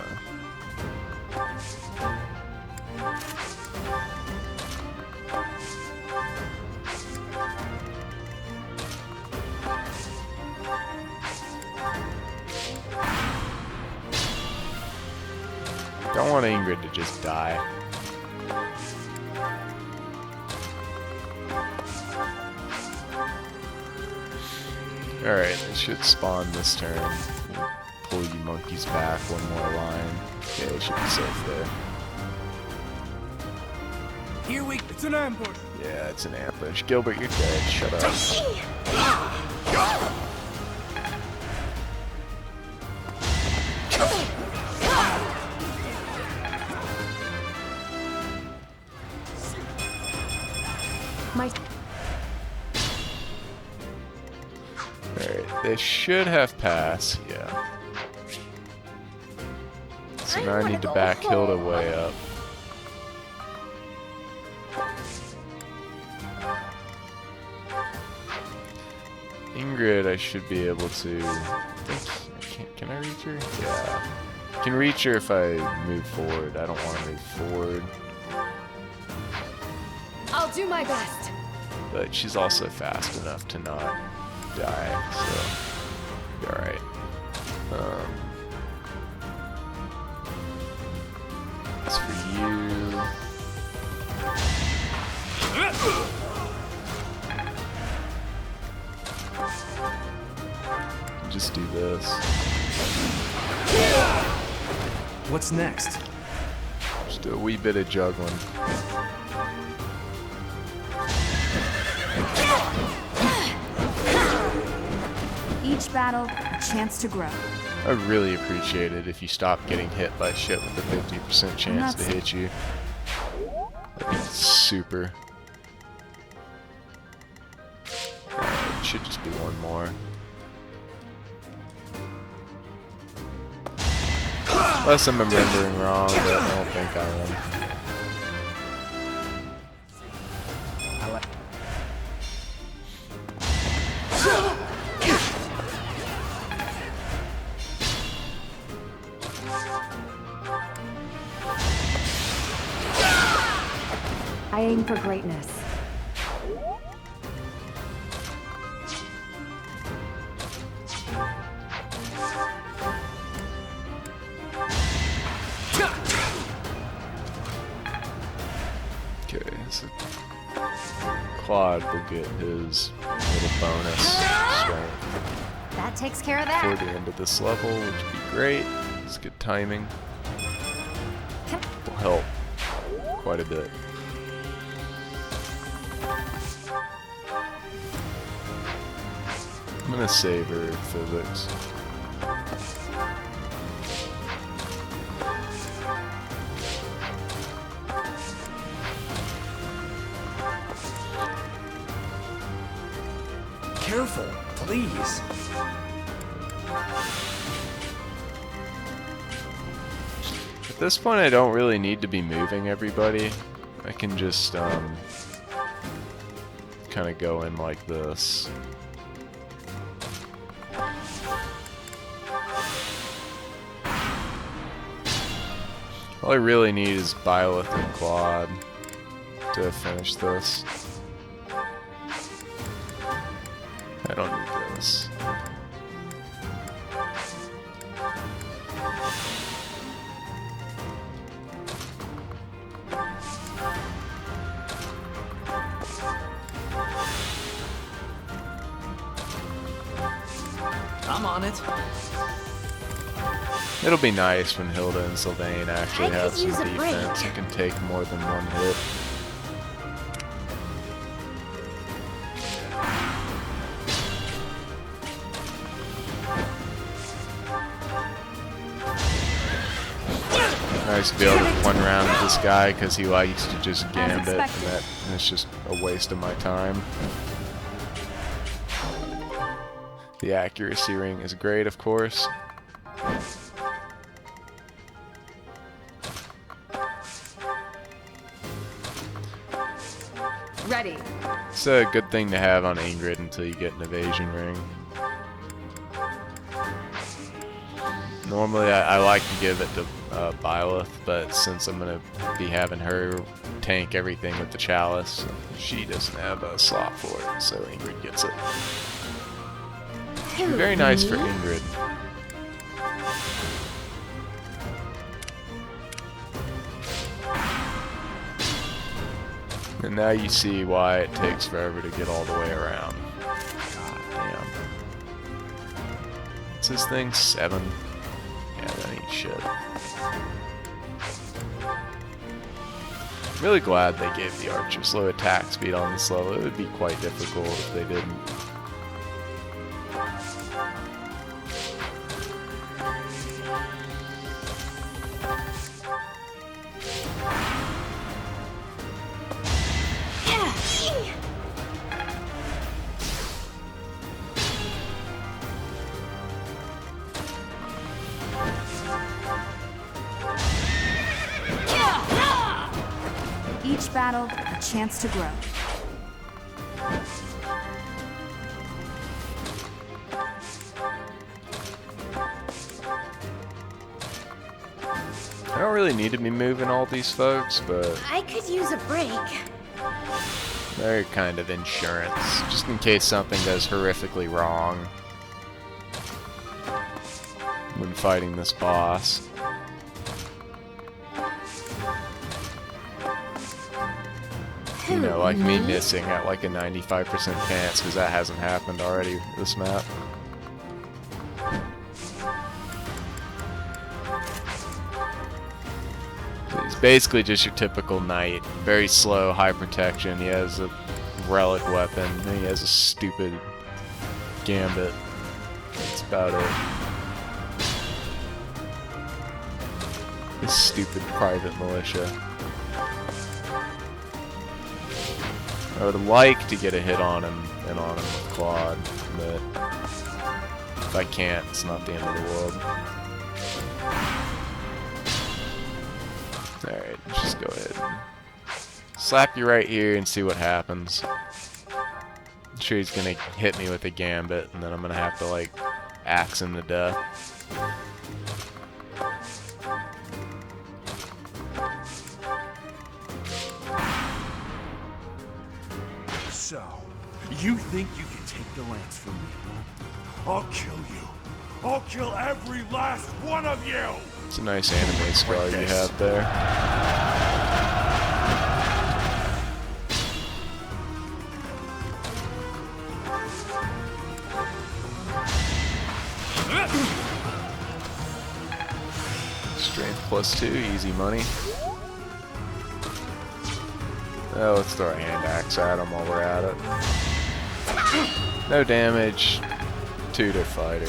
Speaker 1: don't want Ingrid to just die. Alright, it should spawn this turn. We'll pull you monkeys back one more line. Okay, it should be safe there.
Speaker 6: Here we... It's an ambush!
Speaker 1: Yeah, it's an ambush. Gilbert, you're dead. Shut up.
Speaker 3: My.
Speaker 1: Alright, they should have pass, yeah. So now I need to back Hilda way up. Ingrid, I should be able to. I think, can I reach her? Yeah. I can reach her if I move forward. I don't want to move forward.
Speaker 3: I'll do my best.
Speaker 1: But she's also fast enough to not die, so be alright. As for you, just do this.
Speaker 5: What's next?
Speaker 1: Just do a wee bit of juggling.
Speaker 7: Each battle, a chance to grow.
Speaker 1: I'd really appreciate it if you stopped getting hit by shit with a 50% chance to hit you. That'd be super. It should just be one more. Unless I'm remembering wrong, but I don't think I am.
Speaker 7: I aim for greatness.
Speaker 1: Okay, so Claude will get his little bonus strength
Speaker 7: That takes care of
Speaker 1: before
Speaker 7: that.
Speaker 1: the end of this level, which would be great. It's good timing. Will help quite a bit. I'm gonna savor physics.
Speaker 5: Careful, please.
Speaker 1: At this point, I don't really need to be moving everybody. I can just kind of go in like this. All I really need is Byleth and Claude to finish this. I don't need this.
Speaker 5: I'm on it.
Speaker 1: It'll be nice when Hilda and Sylvain actually
Speaker 3: I could
Speaker 1: have some
Speaker 3: use a break.
Speaker 1: defense and can take more than one hit. Nice to be able to one round with this guy because he likes to just gambit, and that's just a waste of my time. The accuracy ring is great, of course.
Speaker 7: Ready.
Speaker 1: It's a good thing to have on Ingrid until you get an evasion ring. Normally I like to give it to Byleth, but since I'm going to be having her tank everything with the chalice, she doesn't have a slot for it, so Ingrid gets it. Very nice for Ingrid. And now you see why it takes forever to get all the way around. God damn. What's this thing? 7? Yeah, that ain't shit. Really glad they gave the archers low attack speed on this level. It would be quite difficult if they didn't.
Speaker 7: Each battle, a chance to grow.
Speaker 1: I don't really need to be moving all these folks, but
Speaker 3: I could use a break.
Speaker 1: they're kind of insurance, just in case something goes horrifically wrong when fighting this boss. You know, like me missing at like a 95% chance, because that hasn't happened already this map. basically just your typical knight. Very slow, high protection. He has a relic weapon, and he has a stupid gambit. That's about it. This stupid private militia. I would like to get a hit on him and on him with Claude, but if I can't, it's not the end of the world. Alright, let's just go ahead and slap you right here and see what happens. I'm sure he's gonna hit me with a gambit, and then I'm gonna have to, like, axe him to death.
Speaker 6: So, you think you can take the lance from me, huh? I'll kill you. I'll kill every last one of you!
Speaker 1: It's a nice anime scar you have there. Strength +2, easy money. Oh, let's throw a hand axe at him while we're at it. No damage. Tutor fighter.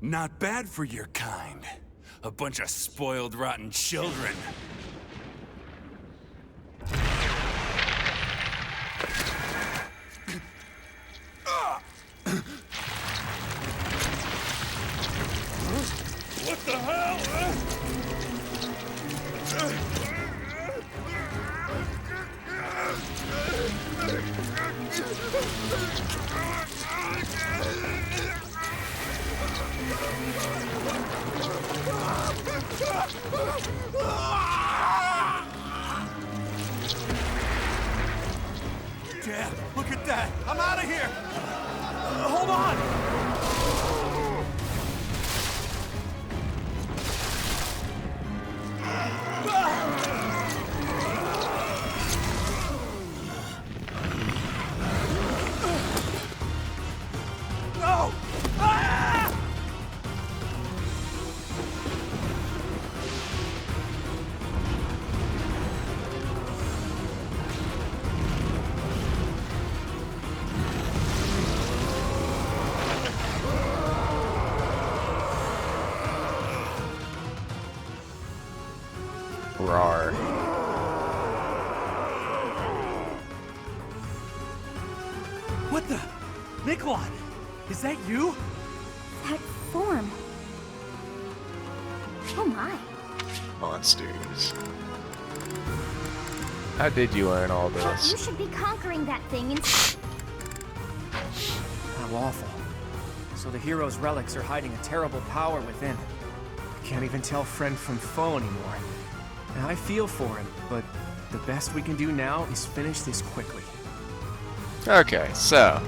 Speaker 8: Not bad for your kind. A bunch of spoiled, rotten children.
Speaker 6: What the hell? Dad, look at that! I'm out of here! Hold on! No! Ah!
Speaker 1: Rawr.
Speaker 5: What the? Nikolai! Is that you?
Speaker 3: That form. Oh my.
Speaker 1: Monsters. How did you learn all
Speaker 3: You
Speaker 1: this?
Speaker 3: should be conquering that thing and...
Speaker 2: How awful. So the hero's relics are hiding a terrible power within. I can't even tell friend from foe anymore. And I feel for him, but the best we can do now is finish this quickly.
Speaker 1: Okay, so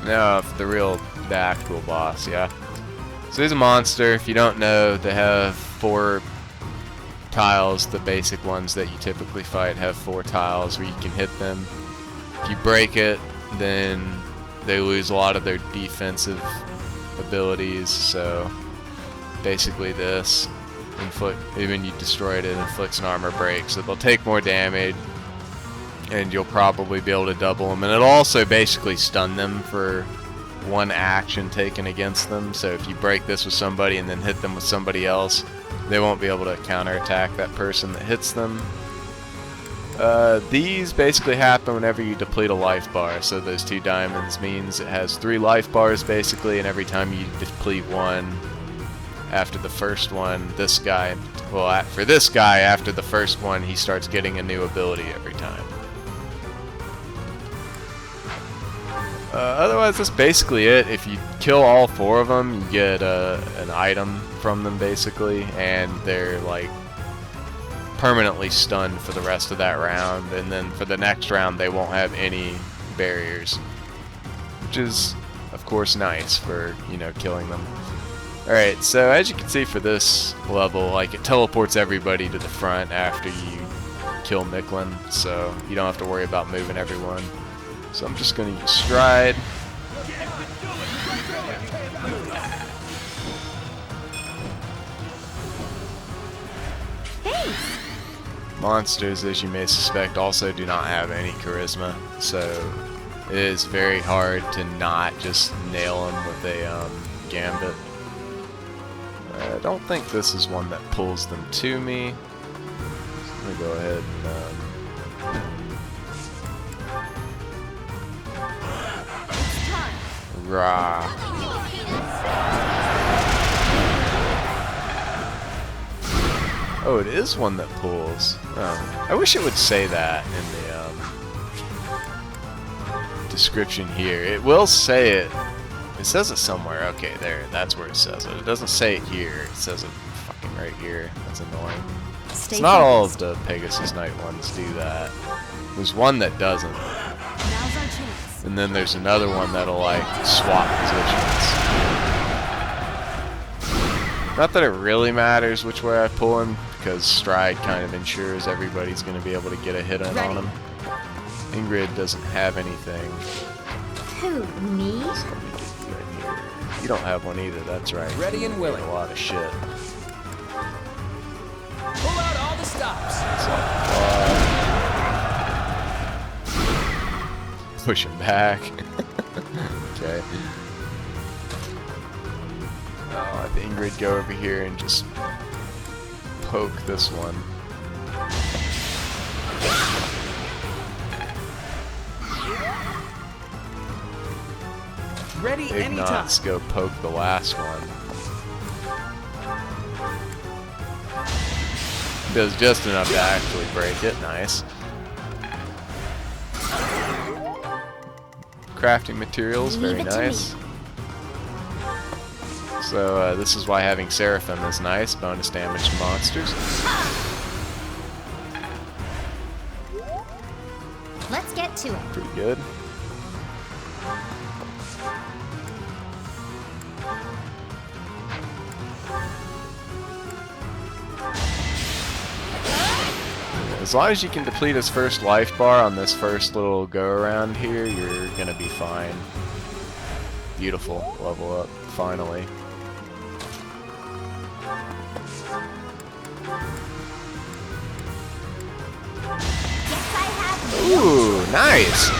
Speaker 1: now for the real, the actual boss, yeah. So he's a monster. If you don't know, they have 4 tiles. The basic ones that you typically fight have 4 tiles where you can hit them. If you break it, then they lose a lot of their defensive abilities. So basically this, even you destroy it, inflicts an armor break, so they'll take more damage, and you'll probably be able to double them. And it'll also basically stun them for 1 action taken against them. So if you break this with somebody and then hit them with somebody else, they won't be able to counterattack that person that hits them. These basically happen whenever you deplete a life bar. So those 2 diamonds means it has 3 life bars basically, and every time you deplete 1 after the first one, this guy, well, for this guy, after the first one, he starts getting a new ability every time. Otherwise, that's basically it. If you kill all 4 of them, you get an item from them, basically, and they're, like, permanently stunned for the rest of that round, and then for the next round, they won't have any barriers, which is a of course, nice for, you know, killing them. Alright, so as you can see for this level, like, it teleports everybody to the front after you kill Micklin, so you don't have to worry about moving everyone. So I'm just going to use Stride. Monsters, as you may suspect, also do not have any charisma, so it is very hard to not just nail them with a gambit. I don't think this is one that pulls them to me. So I'm gonna go ahead and rah. Oh, it is one that pulls. Oh, I wish it would say that in the description here. It will say it. It says it somewhere. Okay, there. That's where it says it. It doesn't say it here. It says it fucking right here. That's annoying. It's not all of the Pegasus Knight ones do that. There's one that doesn't.
Speaker 7: Now's our chance.
Speaker 1: And then there's another one that'll, like, swap positions. Not that it really matters which way I pull him, because Stride kind of ensures everybody's going to be able to get a hit in on him. Ingrid doesn't have anything.
Speaker 3: Who, me?
Speaker 1: So let me get you in here. You don't have one either, that's right.
Speaker 2: Ready and willing.
Speaker 1: A lot of shit.
Speaker 2: Pull out all the stops.
Speaker 1: Push him back. Okay. I'll have Ingrid go over here and just poke this one.
Speaker 5: Ready anytime.
Speaker 1: Ignots go poke the last one. Does just enough to actually break it. Nice. Crafting materials, very nice. So this is why having Seraphim is nice. Bonus damage to monsters.
Speaker 3: Let's get to it.
Speaker 1: Pretty good. As long as you can deplete his first life bar on this first little go around here, you're gonna be fine. Beautiful. Level up, finally. Ooh, nice!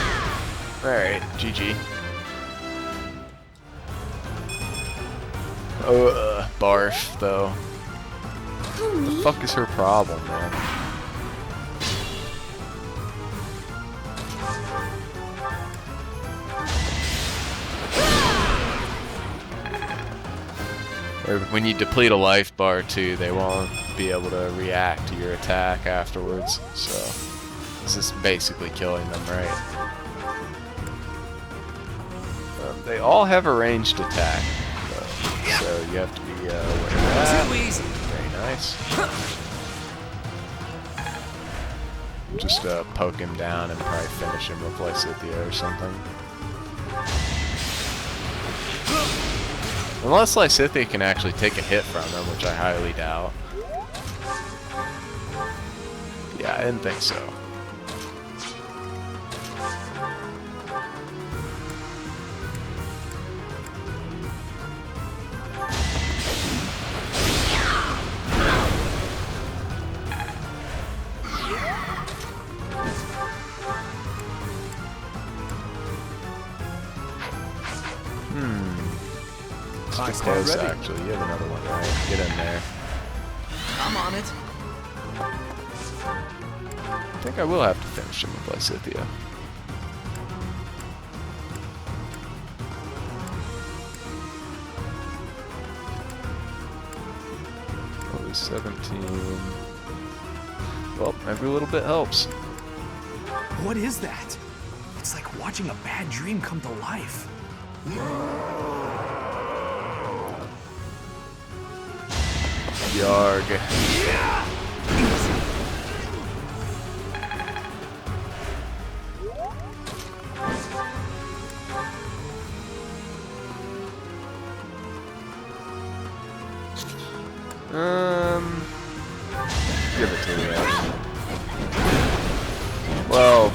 Speaker 1: Alright, GG. Oh, barf, though. What the fuck is her problem, man? Or when you deplete a life bar too, they won't be able to react to your attack afterwards, so this is basically killing them, right? They all have a ranged attack, though, so you have to be aware of that.
Speaker 2: Too easy.
Speaker 1: Very nice. Just poke him down and probably finish him with Lysithea or something. Unless Lysithea can actually take a hit from him, which I highly doubt. Yeah, I didn't think so. Close, actually. You have another one, right? Get in there.
Speaker 5: I'm on it.
Speaker 1: I think I will have to finish him with Lysithea. Only 17. Well, every little bit helps.
Speaker 5: What is that? It's like watching a bad dream come to life.
Speaker 1: Yarg. Give it to me. Well.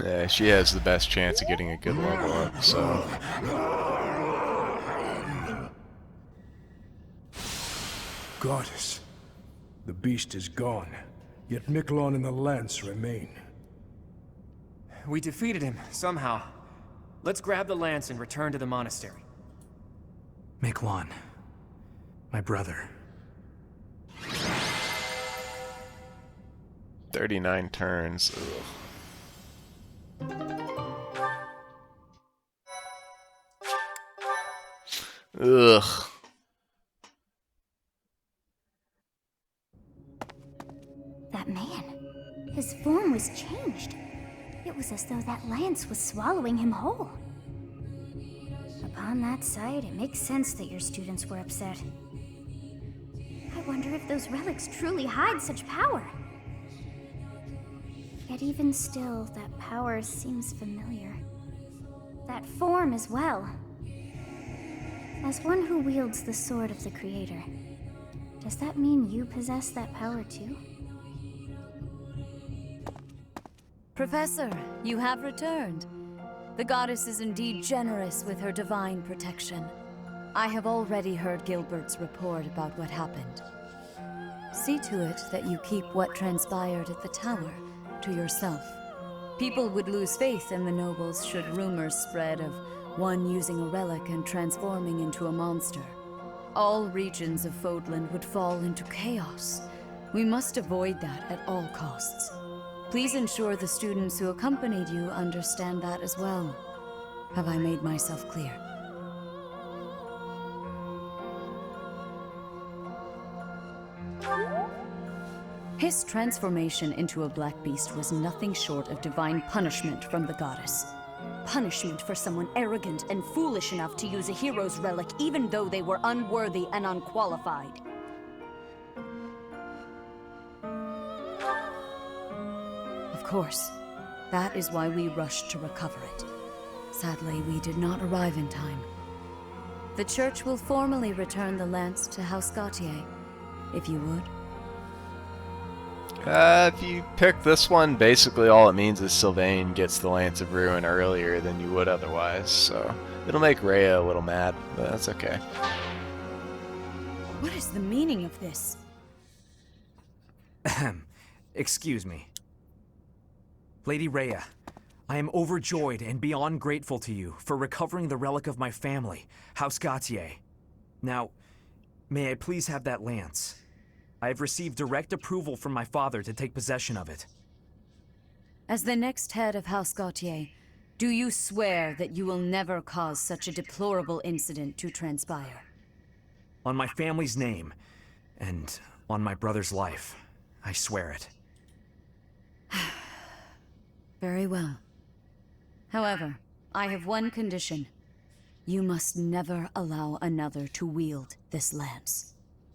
Speaker 1: Yeah, she has the best chance of getting a good level up, so.
Speaker 4: Goddess, the beast is gone, yet Miklon and the lance remain.
Speaker 2: We defeated him, somehow. Let's grab the lance and return to the monastery.
Speaker 5: Miklon. My brother.
Speaker 1: 39 turns. Ugh. Ugh.
Speaker 3: That man. His form was changed. It was as though that lance was swallowing him whole. Upon that sight, it makes sense that your students were upset. I wonder if those relics truly hide such power. Yet even still, that power seems familiar. That form as well. As one who wields the sword of the Creator, does that mean you possess that power too?
Speaker 7: Professor, you have returned. The goddess is indeed generous with her divine protection. I have already heard Gilbert's report about what happened. See to it that you keep what transpired at the tower to yourself. People would lose faith in the nobles should rumors spread of one using a relic and transforming into a monster. All regions of Fodland would fall into chaos. We must avoid that at all costs. Please ensure the students who accompanied you understand that as well. Have I made myself clear? His transformation into a black beast was nothing short of divine punishment from the goddess. Punishment for someone arrogant and foolish enough to use a hero's relic even though they were unworthy and unqualified. Of course, that is why we rushed to recover it. Sadly, we did not arrive in time. The church will formally return the lance to House Gautier, if you would.
Speaker 1: If you pick this one, basically all it means is Sylvain gets the Lance of Ruin earlier than you would otherwise, so it'll make Rhea a little mad, but that's okay.
Speaker 7: What is the meaning of this?
Speaker 5: Excuse me. Lady Rhea, I am overjoyed and beyond grateful to you for recovering the relic of my family, House Gautier. Now, may I please have that lance? I have received direct approval from my father to take possession of it.
Speaker 7: As the next head of House Gautier, do you swear that you will never cause such a deplorable incident to transpire?
Speaker 5: On my family's name, and on my brother's life, I swear it.
Speaker 7: Very well. However, I have one condition. You must never allow another to wield this lance.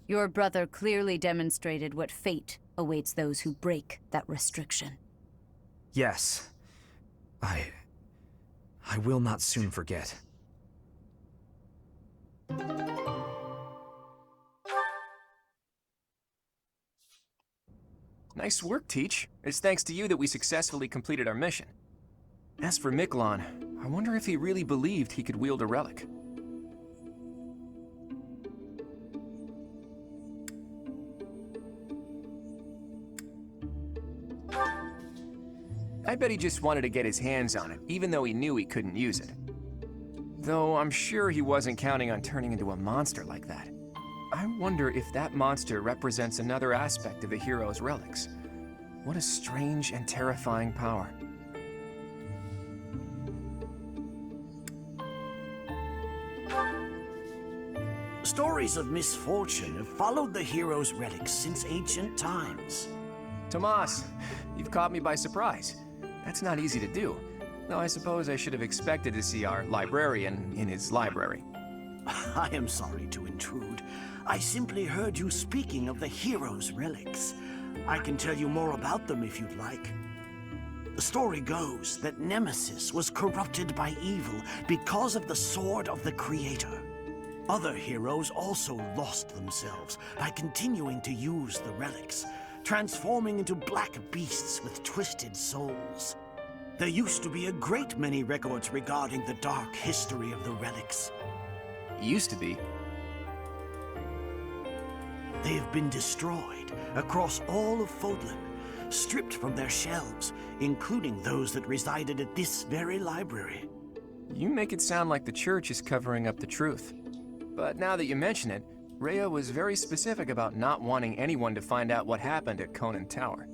Speaker 7: Your brother clearly demonstrated what fate awaits those who break that restriction.
Speaker 5: Yes. I will not soon forget.
Speaker 2: Nice work, Teach. It's thanks to you that we successfully completed our mission. As for Miklon, I wonder if he really believed he could wield a relic. I bet he just wanted to get his hands on it, even though he knew he couldn't use it. Though I'm sure he wasn't counting on turning into a monster like that. I wonder if that monster represents another aspect of a hero's relics. What a strange and terrifying power.
Speaker 9: Stories of misfortune have followed the hero's relics since ancient times.
Speaker 2: Tomas, you've caught me by surprise. That's not easy to do. Though I suppose I should have expected to see our librarian in his library.
Speaker 9: I am sorry to intrude. I simply heard you speaking of the hero's relics. I can tell you more about them if you'd like. The story goes that Nemesis was corrupted by evil because of the sword of the Creator. Other heroes also lost themselves by continuing to use the relics, transforming into black beasts with twisted souls. There used to be a great many records regarding the dark history of the relics.
Speaker 2: Used to be.
Speaker 9: They have been destroyed across all of Fodlan, stripped from their shelves, including those that resided at this very library.
Speaker 2: You make it sound like the church is covering up the truth. But now that you mention it, Rhea was very specific about not wanting anyone to find out what happened at Conan Tower.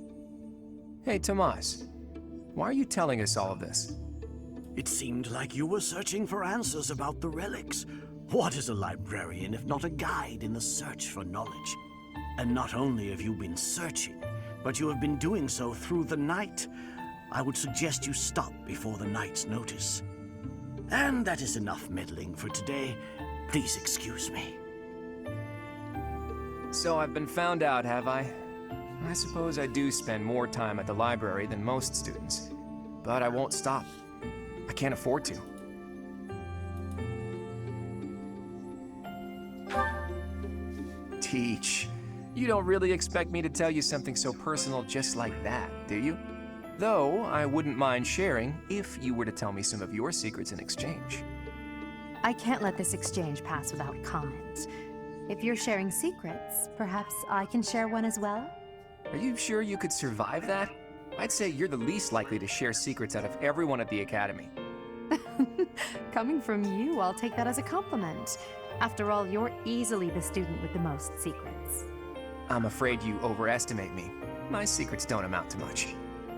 Speaker 2: Hey, Tomas, why are you telling us all of this?
Speaker 9: It seemed like you were searching for answers about the relics. What is a librarian if not a guide in the search for knowledge? And not only have you been searching, but you have been doing so through the night. I would suggest you stop before the night's notice. And that is enough meddling for today. Please excuse me.
Speaker 2: So I've been found out, have I? I suppose I do spend more time at the library than most students. But I won't stop. I can't afford to. Teach. You don't really expect me to tell you something so personal just like that, do you? Though, I wouldn't mind sharing if you were to tell me some of your secrets in exchange.
Speaker 10: I can't let this exchange pass without comment. If you're sharing secrets, perhaps I can share one as well?
Speaker 2: Are you sure you could survive that? I'd say you're the least likely to share secrets out of everyone at the Academy.
Speaker 10: Coming from you, I'll take that as a compliment. After all, you're easily the student with the most secrets.
Speaker 2: I'm afraid you overestimate me. My secrets don't amount to much.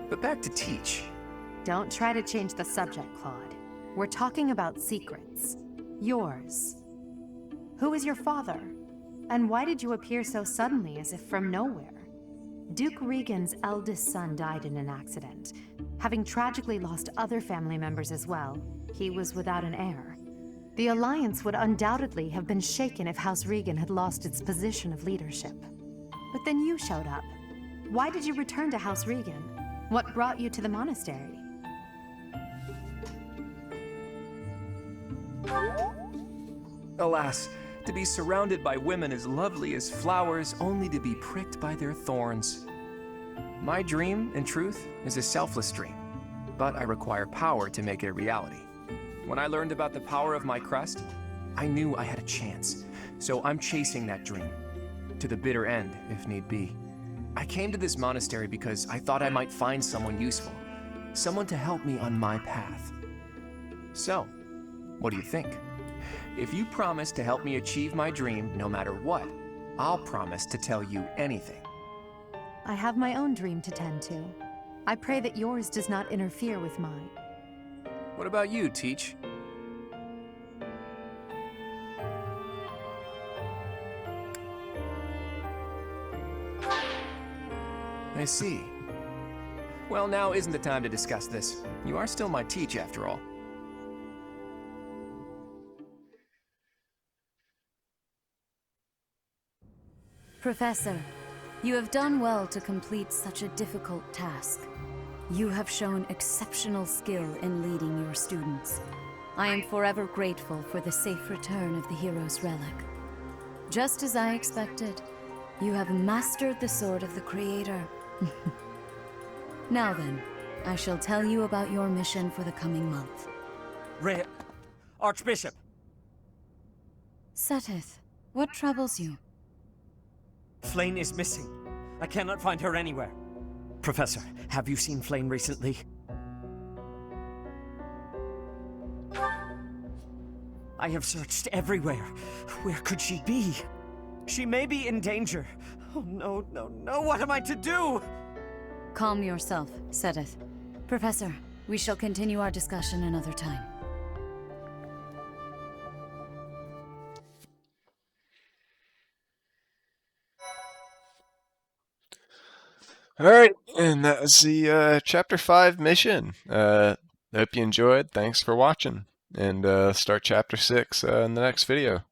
Speaker 2: But back to Teach.
Speaker 10: Don't try to change the subject, Claude. We're talking about secrets. Yours. Who is your father? And why did you appear so suddenly, as if from nowhere? Duke Regan's eldest son died in an accident. Having tragically lost other family members as well, he was without an heir. The Alliance would undoubtedly have been shaken if House Regan had lost its position of leadership. But then you showed up. Why did you return to House Regan? What brought you to the monastery?
Speaker 2: Alas, to be surrounded by women as lovely as flowers, only to be pricked by their thorns. My dream, in truth, is a selfless dream, but I require power to make it a reality. When I learned about the power of my crest, I knew I had a chance, so I'm chasing that dream. To the bitter end, if need be. I came to this monastery because I thought I might find someone useful, someone to help me on my path. So, what do you think? If you promise to help me achieve my dream no matter what, I'll promise to tell you anything.
Speaker 10: I have my own dream to tend to. I pray that yours does not interfere with mine.
Speaker 2: What about you, Teach? I see. Well, now isn't the time to discuss this. You are still my Teach, after all.
Speaker 7: Professor, you have done well to complete such a difficult task. You have shown exceptional skill in leading your students. I am forever grateful for the safe return of the hero's relic. Just as I expected, you have mastered the sword of the Creator. Now then, I shall tell you about your mission for the coming month.
Speaker 5: Archbishop!
Speaker 7: Seteth, what troubles you?
Speaker 5: Flane is missing. I cannot find her anywhere. Professor, have you seen Flane recently? I have searched everywhere. Where could she be? She may be in danger. Oh no, no, no, what am I to do?
Speaker 7: Calm yourself, Seteth. Professor, we shall continue our discussion another time.
Speaker 1: All right, and that was the chapter 5 mission. hope you enjoyed. Thanks for watching, and start chapter 6 in the next video.